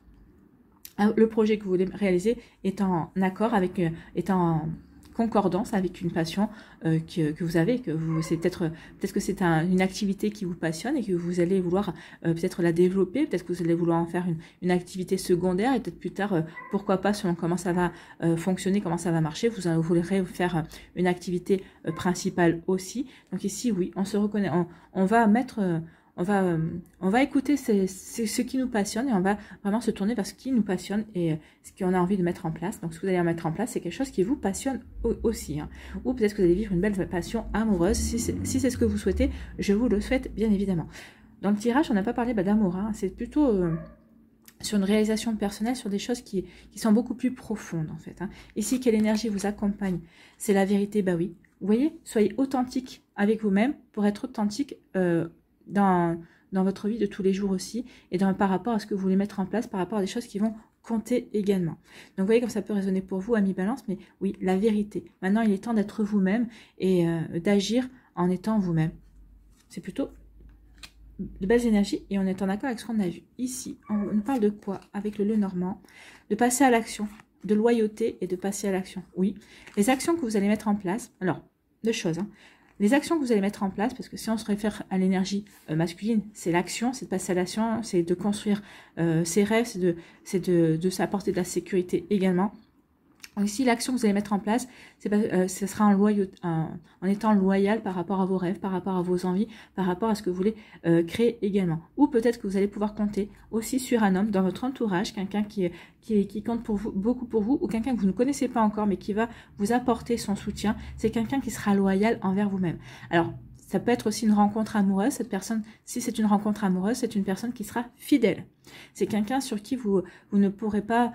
le projet que vous voulez réaliser est en accord avec, est en concordance avec une passion que vous avez, c'est peut-être que c'est une activité qui vous passionne et que vous allez vouloir peut-être la développer, peut-être que vous allez vouloir en faire une activité secondaire et peut-être plus tard, pourquoi pas, selon comment ça va fonctionner, comment ça va marcher, vous voudrez faire une activité principale aussi. Donc ici, oui, on se reconnaît, on va mettre... On va écouter ce qui nous passionne et on va vraiment se tourner vers ce qui nous passionne et ce qu'on a envie de mettre en place. Donc, ce que vous allez mettre en place, c'est quelque chose qui vous passionne aussi. Hein. Ou peut-être que vous allez vivre une belle passion amoureuse. Si c'est ce que vous souhaitez, je vous le souhaite bien évidemment. Dans le tirage, on n'a pas parlé d'amour. Hein. C'est plutôt sur une réalisation personnelle, sur des choses qui sont beaucoup plus profondes en fait. Hein. Ici, quelle énergie vous accompagne? C'est la vérité, oui. Vous voyez, soyez authentique avec vous-même pour être authentique dans votre vie de tous les jours aussi, et par rapport à ce que vous voulez mettre en place, par rapport à des choses qui vont compter également. Donc vous voyez comme ça peut résonner pour vous, amis Balance, mais oui, la vérité. Maintenant, il est temps d'être vous-même et d'agir en étant vous-même. C'est plutôt de belles énergies et on est en accord avec ce qu'on a vu. Ici, on parle de quoi? Avec le Lenormand, de passer à l'action, de loyauté et de passer à l'action. Oui, les actions que vous allez mettre en place, alors, deux choses, hein. Les actions que vous allez mettre en place, parce que si on se réfère à l'énergie masculine, c'est l'action, c'est de passer à l'action, c'est de construire ses rêves, c'est de s'apporter de la sécurité également. Donc ici, l'action que vous allez mettre en place, ce sera en étant loyal par rapport à vos rêves, par rapport à vos envies, par rapport à ce que vous voulez créer également. Ou peut-être que vous allez pouvoir compter aussi sur un homme dans votre entourage, quelqu'un qui compte pour vous, beaucoup pour vous, ou quelqu'un que vous ne connaissez pas encore, mais qui va vous apporter son soutien. C'est quelqu'un qui sera loyal envers vous-même. Alors, ça peut être aussi une rencontre amoureuse. Cette personne, si c'est une rencontre amoureuse, c'est une personne qui sera fidèle. C'est quelqu'un sur qui vous ne pourrez pas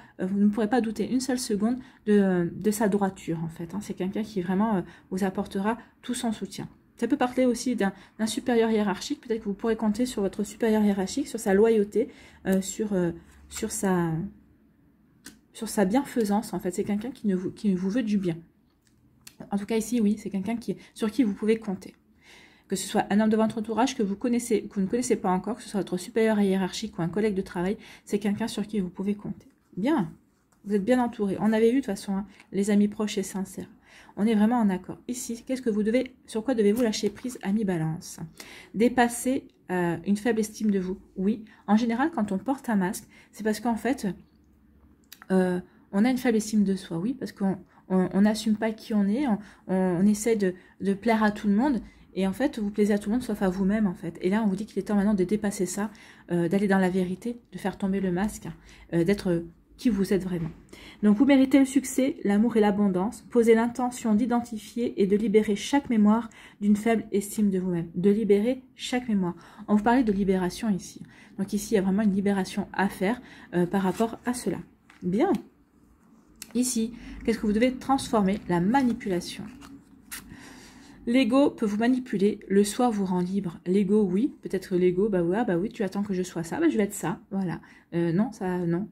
douter une seule seconde de sa droiture, en fait. Hein. C'est quelqu'un qui vraiment vous apportera tout son soutien. Ça peut parler aussi d'un supérieur hiérarchique. Peut-être que vous pourrez compter sur votre supérieur hiérarchique, sur sa loyauté, sur sa bienfaisance, en fait. C'est quelqu'un qui vous veut du bien. En tout cas, ici, oui, c'est quelqu'un sur qui vous pouvez compter. Que ce soit un homme de votre entourage que vous ne connaissez pas encore, que ce soit votre supérieur hiérarchique ou un collègue de travail, c'est quelqu'un sur qui vous pouvez compter. Bien, vous êtes bien entouré. On avait vu de toute façon, hein, les amis proches et sincères. On est vraiment en accord. Ici, sur quoi devez-vous lâcher prise, amis Balance? Dépasser une faible estime de vous. Oui, en général, quand on porte un masque, c'est parce qu'en fait, on a une faible estime de soi. Oui, parce qu'on on n'assume pas qui on est, on essaie de plaire à tout le monde. Et en fait, vous plaisez à tout le monde sauf à vous-même, en fait. Et là, on vous dit qu'il est temps maintenant de dépasser ça, d'aller dans la vérité, de faire tomber le masque, d'être qui vous êtes vraiment. Donc, vous méritez le succès, l'amour et l'abondance. Posez l'intention d'identifier et de libérer chaque mémoire d'une faible estime de vous-même. De libérer chaque mémoire. On vous parlait de libération ici. Donc ici, il y a vraiment une libération à faire par rapport à cela. Bien. Ici, qu'est-ce que vous devez transformer? La manipulation. L'ego peut vous manipuler, le soi vous rend libre. L'ego, oui, peut-être l'ego, bah oui, tu attends que je sois ça, bah je vais être ça, voilà. Non, ça, non.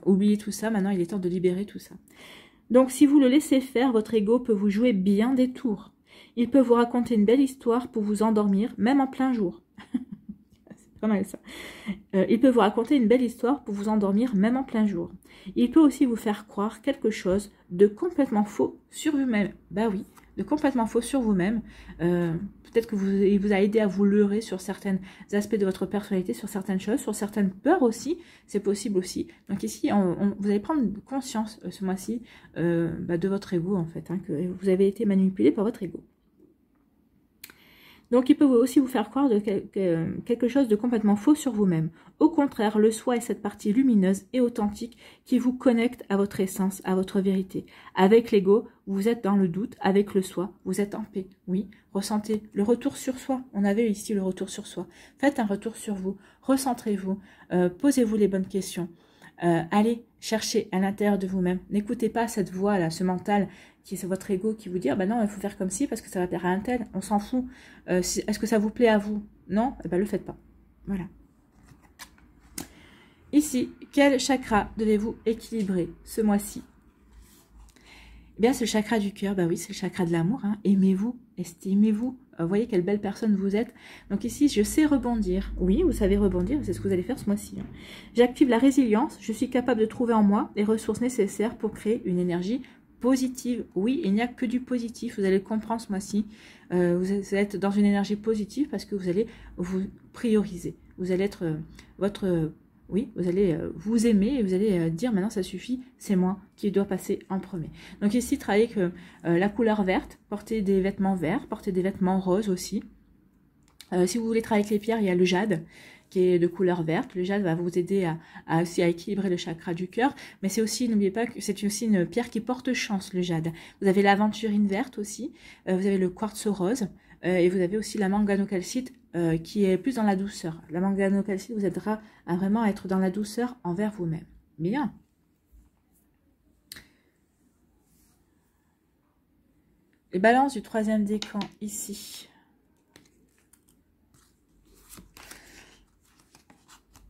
Oubliez tout ça, maintenant il est temps de libérer tout ça. Donc si vous le laissez faire, votre ego peut vous jouer bien des tours. Il peut vous raconter une belle histoire pour vous endormir, même en plein jour. C'est pas mal ça. Il peut vous raconter une belle histoire pour vous endormir, même en plein jour. Il peut aussi vous faire croire quelque chose de complètement faux sur vous-même. Bah oui, de complètement faux sur vous-même. Peut-être que il vous a aidé à vous leurrer sur certains aspects de votre personnalité, sur certaines choses, sur certaines peurs aussi. C'est possible aussi. Donc ici, vous allez prendre conscience ce mois-ci de votre ego en fait, hein, que vous avez été manipulé par votre ego. Donc, il peut aussi vous faire croire de quelque chose de complètement faux sur vous-même. Au contraire, le soi est cette partie lumineuse et authentique qui vous connecte à votre essence, à votre vérité. Avec l'ego, vous êtes dans le doute. Avec le soi, vous êtes en paix. Oui, ressentez le retour sur soi. On avait ici le retour sur soi. Faites un retour sur vous. Recentrez-vous. Posez-vous les bonnes questions. Allez chercher à l'intérieur de vous-même. N'écoutez pas cette voix-là, ce mental qui est votre ego qui vous dit bah non, il faut faire comme ci parce que ça va plaire à un tel. On s'en fout. Est-ce que ça vous plaît à vous? Non? Eh ben, le faites pas. Voilà. Ici, quel chakra devez-vous équilibrer ce mois-ci? Eh bien, c'est le chakra du cœur. Bah oui, c'est le chakra de l'amour. Hein. Aimez-vous, estimez-vous. Voyez quelle belle personne vous êtes. Donc ici, je sais rebondir. Oui, vous savez rebondir, c'est ce que vous allez faire ce mois-ci. Hein. J'active la résilience. Je suis capable de trouver en moi les ressources nécessaires pour créer une énergie positive. Oui, il n'y a que du positif. Vous allez le comprendre ce mois-ci. Vous allez être dans une énergie positive parce que vous allez vous prioriser. Vous allez être oui, vous allez vous aimer et vous allez dire maintenant ça suffit, c'est moi qui dois passer en premier. Donc ici, travaillez avec la couleur verte, portez des vêtements verts, portez des vêtements roses aussi. Si vous voulez travailler avec les pierres, il y a le jade qui est de couleur verte. Le jade va vous aider aussi à équilibrer le chakra du cœur. Mais c'est aussi, n'oubliez pas que c'est aussi une pierre qui porte chance, le jade. Vous avez l'aventurine verte aussi, vous avez le quartz rose et vous avez aussi la manganocalcite qui est plus dans la douceur. La manganocalcite vous aidera à vraiment être dans la douceur envers vous-même. Bien. Les balances du troisième décan ici.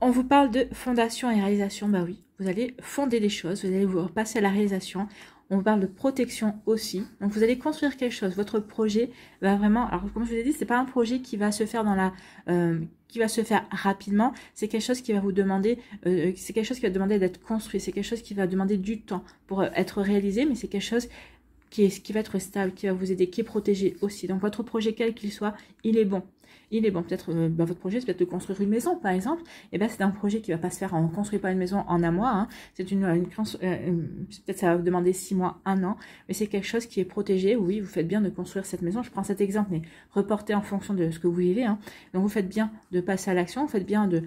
On vous parle de fondation et réalisation. Bah oui, vous allez fonder les choses, vous allez vous passer à la réalisation. On vous parle de protection aussi. Donc, vous allez construire quelque chose. Votre projet va vraiment... Alors, comme je vous ai dit, c'est pas un projet qui va se faire qui va se faire rapidement. C'est quelque chose qui va vous demander... c'est quelque chose qui va demander d'être construit. C'est quelque chose qui va demander du temps pour être réalisé. Mais c'est quelque chose qui va être stable, qui va vous aider, qui est protégé aussi. Donc, votre projet, quel qu'il soit, il est bon. Il est bon, peut-être votre projet, c'est peut-être de construire une maison, par exemple. Et ben c'est un projet qui va pas se faire, on ne construit pas une maison en un mois. Hein. C'est peut-être ça va vous demander 6 mois, 1 an, mais c'est quelque chose qui est protégé. Oui, vous faites bien de construire cette maison. Je prends cet exemple, mais reportez en fonction de ce que vous vivez. Hein. Donc vous faites bien de passer à l'action, vous faites bien de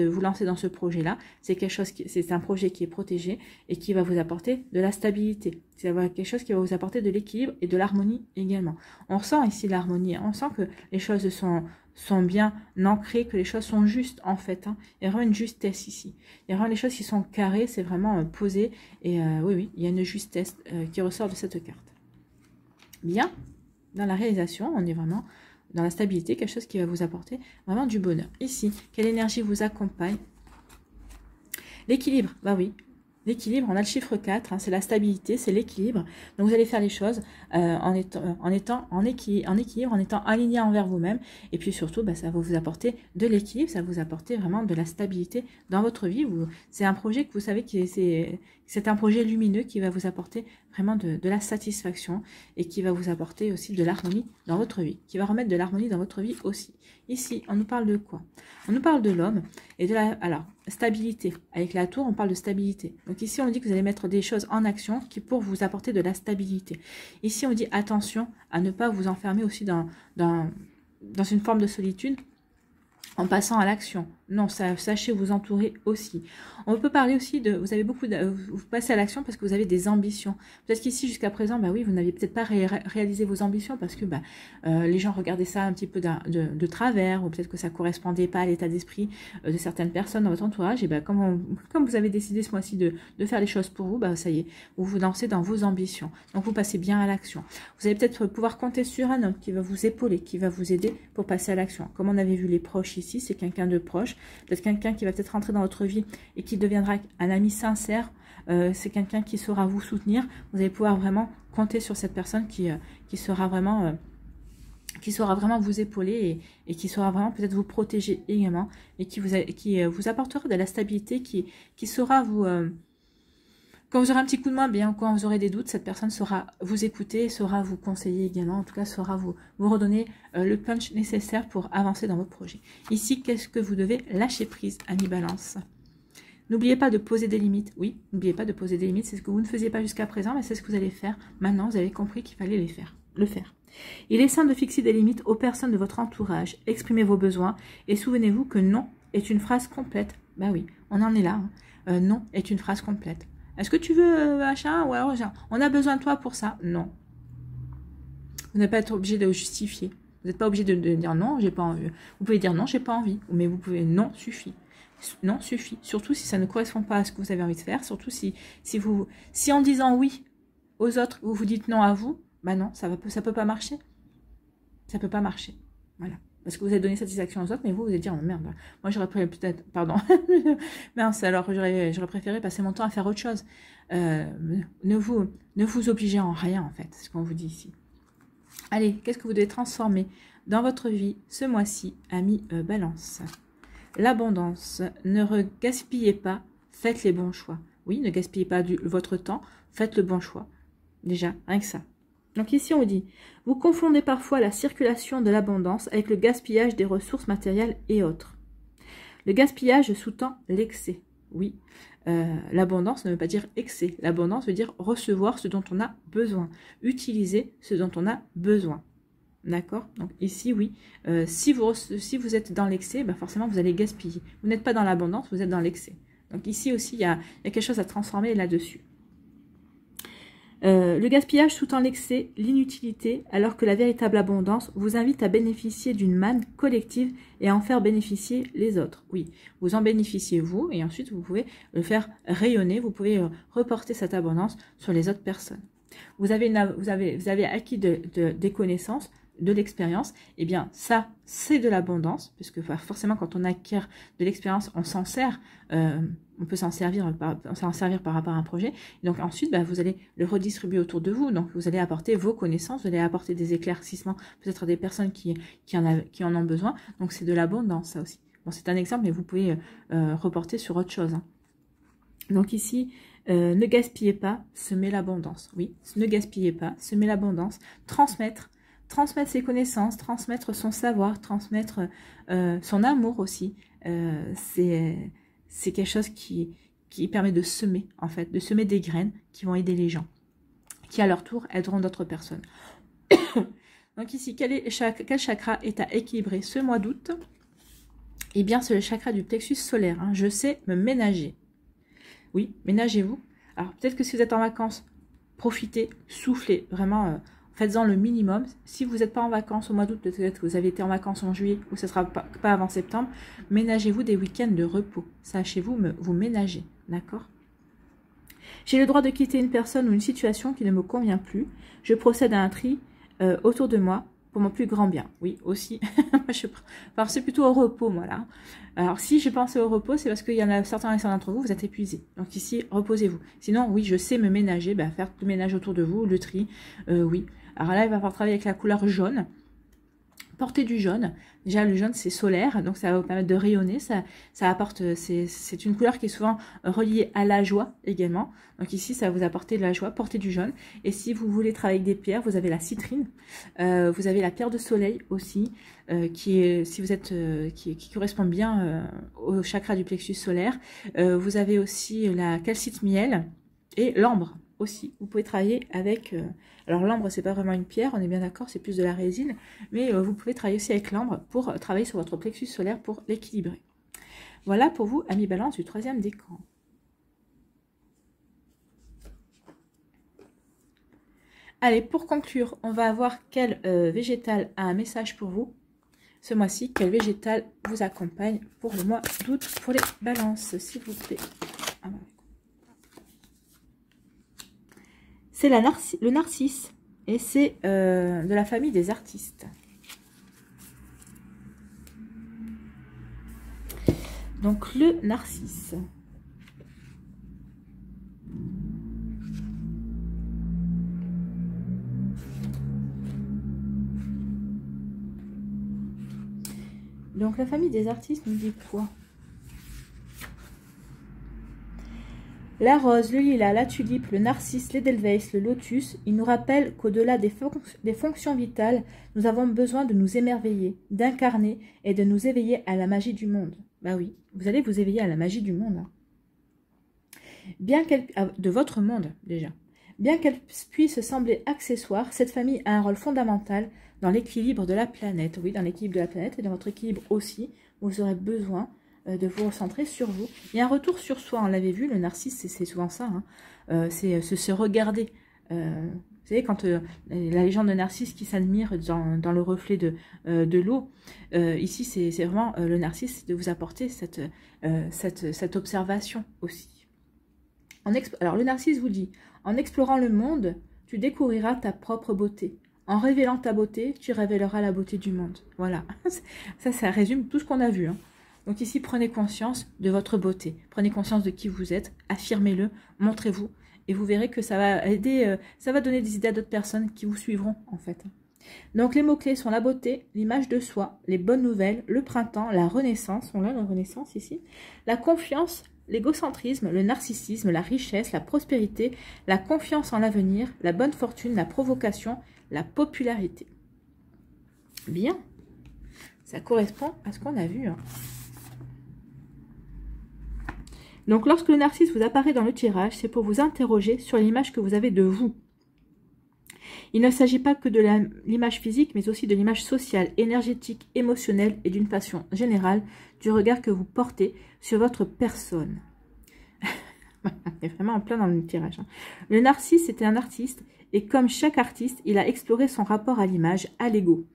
vous lancer dans ce projet-là. C'est un projet qui est protégé et qui va vous apporter de la stabilité. C'est quelque chose qui va vous apporter de l'équilibre et de l'harmonie également. On ressent ici l'harmonie, hein. On sent que les choses sont bien ancrées, que les choses sont justes en fait. Hein. Il y a vraiment une justesse ici. Il y a vraiment les choses qui sont carrées, c'est vraiment posé. Et oui, il y a une justesse qui ressort de cette carte. Bien, dans la réalisation, on est vraiment dans la stabilité, quelque chose qui va vous apporter vraiment du bonheur. Ici, quelle énergie vous accompagne? L'équilibre, bah oui. L'équilibre, on a le chiffre 4, hein, c'est la stabilité, c'est l'équilibre. Donc vous allez faire les choses en étant en équilibre, en étant aligné envers vous-même. Et puis surtout, bah, ça va vous apporter de l'équilibre, ça va vous apporter vraiment de la stabilité dans votre vie. C'est un projet que vous savez qui C'est un projet lumineux qui va vous apporter vraiment de la satisfaction et qui va vous apporter aussi de l'harmonie dans votre vie, qui va remettre de l'harmonie dans votre vie aussi. Ici, on nous parle de quoi? On nous parle de l'homme et de la stabilité. Avec la tour, on parle de stabilité. Donc ici, on dit que vous allez mettre des choses en action qui pour vous apporter de la stabilité. Ici, on dit attention à ne pas vous enfermer aussi dans une forme de solitude en passant à l'action. Non, sachez vous entourer aussi. On peut parler aussi de, vous avez vous passez à l'action parce que vous avez des ambitions. Peut-être qu'ici, jusqu'à présent, bah oui, vous n'aviez peut-être pas réalisé vos ambitions parce que les gens regardaient ça un petit peu de travers, ou peut-être que ça correspondait pas à l'état d'esprit de certaines personnes dans votre entourage. Et comme vous avez décidé ce mois-ci de faire les choses pour vous, ça y est, vous vous lancez dans vos ambitions. Donc, vous passez bien à l'action. Vous allez peut-être pouvoir compter sur un homme qui va vous épauler, qui va vous aider pour passer à l'action. Comme on avait vu les proches ici, c'est quelqu'un de proche. Peut-être quelqu'un qui va peut-être rentrer dans votre vie et qui deviendra un ami sincère. C'est quelqu'un qui saura vous soutenir. Vous allez pouvoir vraiment compter sur cette personne qui saura vraiment vous épauler et qui saura vraiment peut-être vous protéger également et qui vous apportera de la stabilité, qui saura vous... quand vous aurez un petit coup de main, bien, quand vous aurez des doutes, cette personne saura vous écouter, saura vous conseiller également, en tout cas saura vous redonner le punch nécessaire pour avancer dans votre projet. Ici, qu'est-ce que vous devez lâcher prise, ami Balance? N'oubliez pas de poser des limites. Oui, n'oubliez pas de poser des limites. C'est ce que vous ne faisiez pas jusqu'à présent, mais c'est ce que vous allez faire. Maintenant, vous avez compris qu'il fallait le faire. Il est sain de fixer des limites aux personnes de votre entourage. Exprimez vos besoins et souvenez-vous que non est une phrase complète. Bah oui, on en est là. Hein. Non est une phrase complète. Est-ce que tu veux machin? Ou alors, on a besoin de toi pour ça? Non. Vous n'êtes pas être obligé de justifier. Vous n'êtes pas obligé de dire non, j'ai pas envie. Vous pouvez dire non, j'ai pas envie. Mais vous pouvez non, suffit. Non, suffit. Surtout si ça ne correspond pas à ce que vous avez envie de faire. Surtout si en disant oui aux autres, vous vous dites non à vous, non, ça peut pas marcher. Ça peut pas marcher. Voilà. Parce que vous avez donné satisfaction aux autres, mais vous allez dire, oh merde, moi j'aurais peut-être, pardon, mince, alors j'aurais préféré passer mon temps à faire autre chose. Ne vous obligez en rien, en fait, c'est ce qu'on vous dit ici. Allez, qu'est-ce que vous devez transformer dans votre vie ce mois-ci, ami Balance? L'abondance, ne gaspillez pas, faites les bons choix. Oui, ne gaspillez pas votre temps, faites le bon choix. Déjà, rien que ça. Donc ici, on dit, vous confondez parfois la circulation de l'abondance avec le gaspillage des ressources matérielles et autres. Le gaspillage sous-tend l'excès. Oui, l'abondance ne veut pas dire excès. L'abondance veut dire recevoir ce dont on a besoin, utiliser ce dont on a besoin. D'accord? Donc ici, oui, si vous êtes dans l'excès, forcément, vous allez gaspiller. Vous n'êtes pas dans l'abondance, vous êtes dans l'excès. Donc ici aussi, il y a quelque chose à transformer là-dessus. Le gaspillage sous-tend l'excès, l'inutilité, alors que la véritable abondance vous invite à bénéficier d'une manne collective et à en faire bénéficier les autres. Oui, vous en bénéficiez vous, et ensuite vous pouvez le faire rayonner, vous pouvez reporter cette abondance sur les autres personnes. Vous avez acquis des connaissances, de l'expérience, et bien ça, c'est de l'abondance, puisque forcément quand on acquiert de l'expérience, on s'en sert, on peut s'en servir par rapport à un projet. Et donc ensuite, vous allez le redistribuer autour de vous. Donc vous allez apporter vos connaissances, vous allez apporter des éclaircissements, peut-être à des personnes qui en ont besoin. Donc c'est de l'abondance, ça aussi. Bon, c'est un exemple, mais vous pouvez reporter sur autre chose. Hein. Donc ici, ne gaspillez pas, semez l'abondance. Oui, ne gaspillez pas, semez l'abondance. Transmettre ses connaissances, transmettre son savoir, transmettre son amour aussi. C'est quelque chose qui permet de semer, en fait, de semer des graines qui vont aider les gens, qui à leur tour aideront d'autres personnes. Donc ici, quel chakra est à équilibrer ce mois d'août? Eh bien, c'est le chakra du plexus solaire. Hein. Je sais me ménager. Oui, ménagez-vous. Alors, peut-être que si vous êtes en vacances, profitez, soufflez, vraiment... faites-en le minimum. Si vous n'êtes pas en vacances au mois d'août, peut-être que vous avez été en vacances en juillet ou ce ne sera pas avant septembre, ménagez-vous des week-ends de repos. Sachez-vous vous ménager, d'accord? J'ai le droit de quitter une personne ou une situation qui ne me convient plus. Je procède à un tri autour de moi pour mon plus grand bien. Oui, aussi. Enfin, c'est plutôt au repos, moi, là. Alors, si je pensais au repos, c'est parce qu'il y en a certains d'entre vous, vous êtes épuisés. Donc ici, reposez-vous. Sinon, oui, je sais me ménager, faire le ménage autour de vous, le tri, oui. Alors là, il va falloir travailler avec la couleur jaune Portez du jaune. Déjà, le jaune, c'est solaire, donc ça va vous permettre de rayonner. Ça apporte, c'est une couleur qui est souvent reliée à la joie également. Donc ici, ça va vous apporter de la joie. Portez du jaune. Et si vous voulez travailler avec des pierres, vous avez la citrine. Vous avez la pierre de soleil aussi, qui correspond bien au chakra du plexus solaire. Vous avez aussi la calcite miel et l'ambre aussi. Vous pouvez travailler avec... alors l'ambre, c'est pas vraiment une pierre, on est bien d'accord, c'est plus de la résine, mais vous pouvez travailler aussi avec l'ambre pour travailler sur votre plexus solaire pour l'équilibrer. Voilà pour vous, amis Balance du 3e décan. Allez, pour conclure, on va voir quel végétal a un message pour vous ce mois-ci, quel végétal vous accompagne pour le mois d'août pour les balances, s'il vous plaît. Ah, voilà. C'est le narcisse et c'est de la famille des artistes. Donc le narcisse. Donc la famille des artistes nous dit quoi? La rose, le lilas, la tulipe, le narcisse, l'édelweiss, le lotus, ils nous rappellent qu'au-delà des fonctions vitales, nous avons besoin de nous émerveiller, d'incarner et de nous éveiller à la magie du monde. Bah oui, vous allez vous éveiller à la magie du monde. Hein. De votre monde déjà. Bien qu'elle puisse sembler accessoire, cette famille a un rôle fondamental dans l'équilibre de la planète. Oui, dans l'équilibre de la planète et dans votre équilibre aussi. Vous aurez besoin de vous recentrer sur vous. Il y a un retour sur soi, on l'avait vu, le narcisse, c'est souvent ça. Hein. C'est se regarder. Vous savez, quand la légende de Narcisse qui s'admire dans le reflet de l'eau, ici, c'est vraiment le narcisse de vous apporter cette observation aussi. Alors, le narcisse vous dit, en explorant le monde, tu découvriras ta propre beauté. En révélant ta beauté, tu révéleras la beauté du monde. Voilà, ça résume tout ce qu'on a vu. Hein. Donc ici, prenez conscience de votre beauté. Prenez conscience de qui vous êtes, affirmez-le, montrez-vous. Et vous verrez que ça va aider, ça va donner des idées à d'autres personnes qui vous suivront en fait. Donc les mots-clés sont la beauté, l'image de soi, les bonnes nouvelles, le printemps, la renaissance, on a la renaissance ici, la confiance, l'égocentrisme, le narcissisme, la richesse, la prospérité, la confiance en l'avenir, la bonne fortune, la provocation, la popularité. Bien, ça correspond à ce qu'on a vu. Hein. Donc, lorsque le narcisse vous apparaît dans le tirage, c'est pour vous interroger sur l'image que vous avez de vous. Il ne s'agit pas que de l'image physique, mais aussi de l'image sociale, énergétique, émotionnelle et d'une façon générale du regard que vous portez sur votre personne. On est vraiment en plein dans le tirage. Hein. Le narcisse était un artiste et comme chaque artiste, il a exploré son rapport à l'image, à l'ego.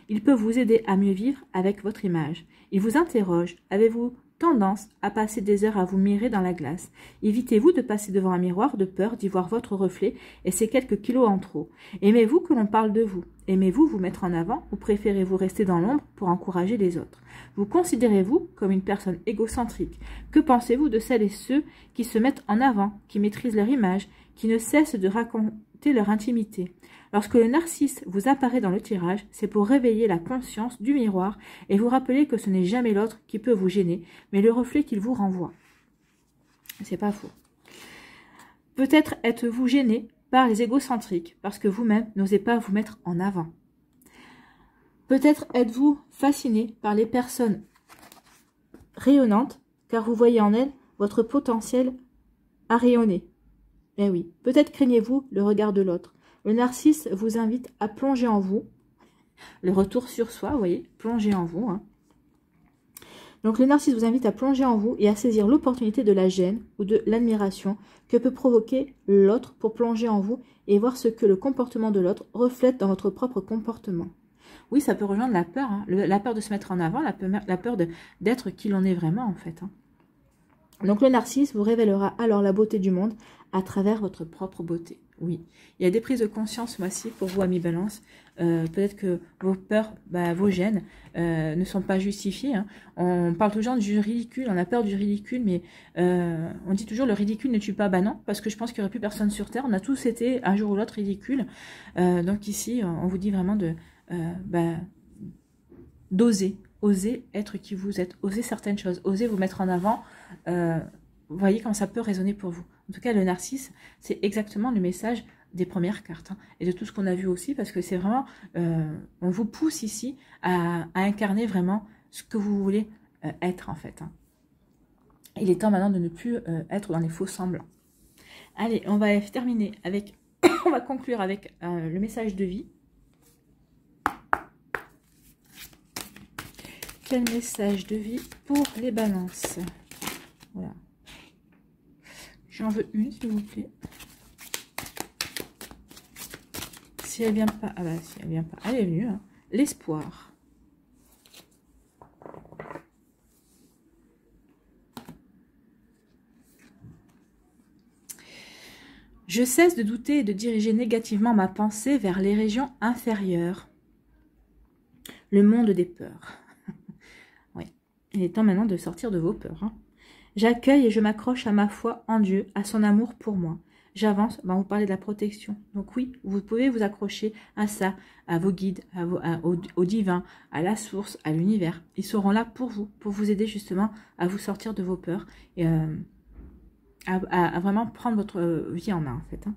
Il peut vous aider à mieux vivre avec votre image. Il vous interroge, avez-vous tendance à passer des heures à vous mirer dans la glace. Évitez-vous de passer devant un miroir de peur d'y voir votre reflet et ces quelques kilos en trop. Aimez-vous que l'on parle de vous? Aimez-vous vous mettre en avant ou préférez-vous rester dans l'ombre pour encourager les autres? Vous considérez-vous comme une personne égocentrique? Que pensez-vous de celles et ceux qui se mettent en avant, qui maîtrisent leur image, qui ne cessent de raconter leur intimité? Lorsque le narcisse vous apparaît dans le tirage, c'est pour réveiller la conscience du miroir et vous rappeler que ce n'est jamais l'autre qui peut vous gêner, mais le reflet qu'il vous renvoie. C'est pas faux. Peut-être êtes-vous gêné par les égocentriques, parce que vous-même n'osez pas vous mettre en avant. Peut-être êtes-vous fasciné par les personnes rayonnantes, car vous voyez en elles votre potentiel à rayonner. Eh oui, peut-être craignez-vous le regard de l'autre. Le narcisse vous invite à plonger en vous. Le retour sur soi, vous voyez, plonger en vous. Hein. Donc le narcisse vous invite à plonger en vous et à saisir l'opportunité de la gêne ou de l'admiration que peut provoquer l'autre pour plonger en vous et voir ce que le comportement de l'autre reflète dans votre propre comportement. Oui, ça peut rejoindre la peur, hein. La peur de se mettre en avant, la peur d'être qui l'on est vraiment en fait. Hein. Donc le narcisse vous révélera alors la beauté du monde à travers votre propre beauté. Oui, il y a des prises de conscience, moi aussi, pour vous, amis Balance. Peut-être que vos peurs, vos gênes ne sont pas justifiées. Hein. On parle toujours du ridicule, on a peur du ridicule, mais on dit toujours le ridicule ne tue pas. Bah non, parce que je pense qu'il n'y aurait plus personne sur Terre. On a tous été un jour ou l'autre ridicule. Donc ici, on vous dit vraiment d'oser. Oser être qui vous êtes. Oser certaines choses. Oser vous mettre en avant. Vous voyez comment ça peut résonner pour vous. En tout cas, le narcisse, c'est exactement le message des premières cartes. Hein, et de tout ce qu'on a vu aussi, parce que c'est vraiment... on vous pousse ici à incarner vraiment ce que vous voulez être, en fait. Hein. Il est temps maintenant de ne plus être dans les faux semblants. Allez, on va terminer avec... on va conclure avec le message de vie. Quel message de vie pour les balances? Voilà. J'en veux une, s'il vous plaît. Si elle vient pas... Ah bah, si elle vient pas... Elle est venue. Hein. L'espoir. Je cesse de douter et de diriger négativement ma pensée vers les régions inférieures. Le monde des peurs. Oui. Il est temps maintenant de sortir de vos peurs. Hein. J'accueille et je m'accroche à ma foi en Dieu, à son amour pour moi. J'avance, ben vous parlez de la protection. Donc oui, vous pouvez vous accrocher à ça, à vos guides, au divin, à la source, à l'univers. Ils seront là pour vous aider justement à vous sortir de vos peurs et à vraiment prendre votre vie en main en fait. Hein.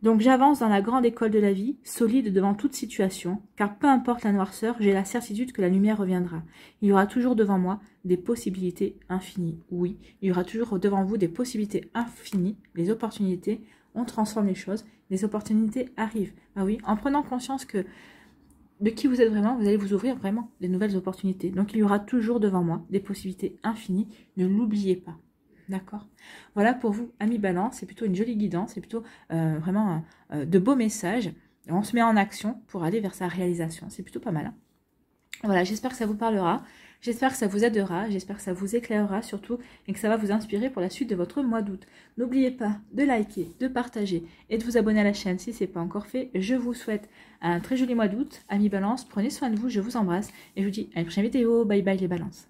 Donc j'avance dans la grande école de la vie, solide devant toute situation, car peu importe la noirceur, j'ai la certitude que la lumière reviendra. Il y aura toujours devant moi des possibilités infinies. Oui, il y aura toujours devant vous des possibilités infinies, les opportunités, on transforme les choses, les opportunités arrivent. Ah oui, en prenant conscience que de qui vous êtes vraiment, vous allez vous ouvrir vraiment des nouvelles opportunités. Donc il y aura toujours devant moi des possibilités infinies, ne l'oubliez pas. D'accord. Voilà pour vous, amis Balance, c'est plutôt une jolie guidance, c'est plutôt vraiment de beaux messages. On se met en action pour aller vers sa réalisation, c'est plutôt pas mal. Hein. Voilà, j'espère que ça vous parlera, j'espère que ça vous aidera, j'espère que ça vous éclairera surtout et que ça va vous inspirer pour la suite de votre mois d'août. N'oubliez pas de liker, de partager et de vous abonner à la chaîne si ce n'est pas encore fait. Je vous souhaite un très joli mois d'août, amis Balance, prenez soin de vous, je vous embrasse et je vous dis à une prochaine vidéo, bye bye les Balances.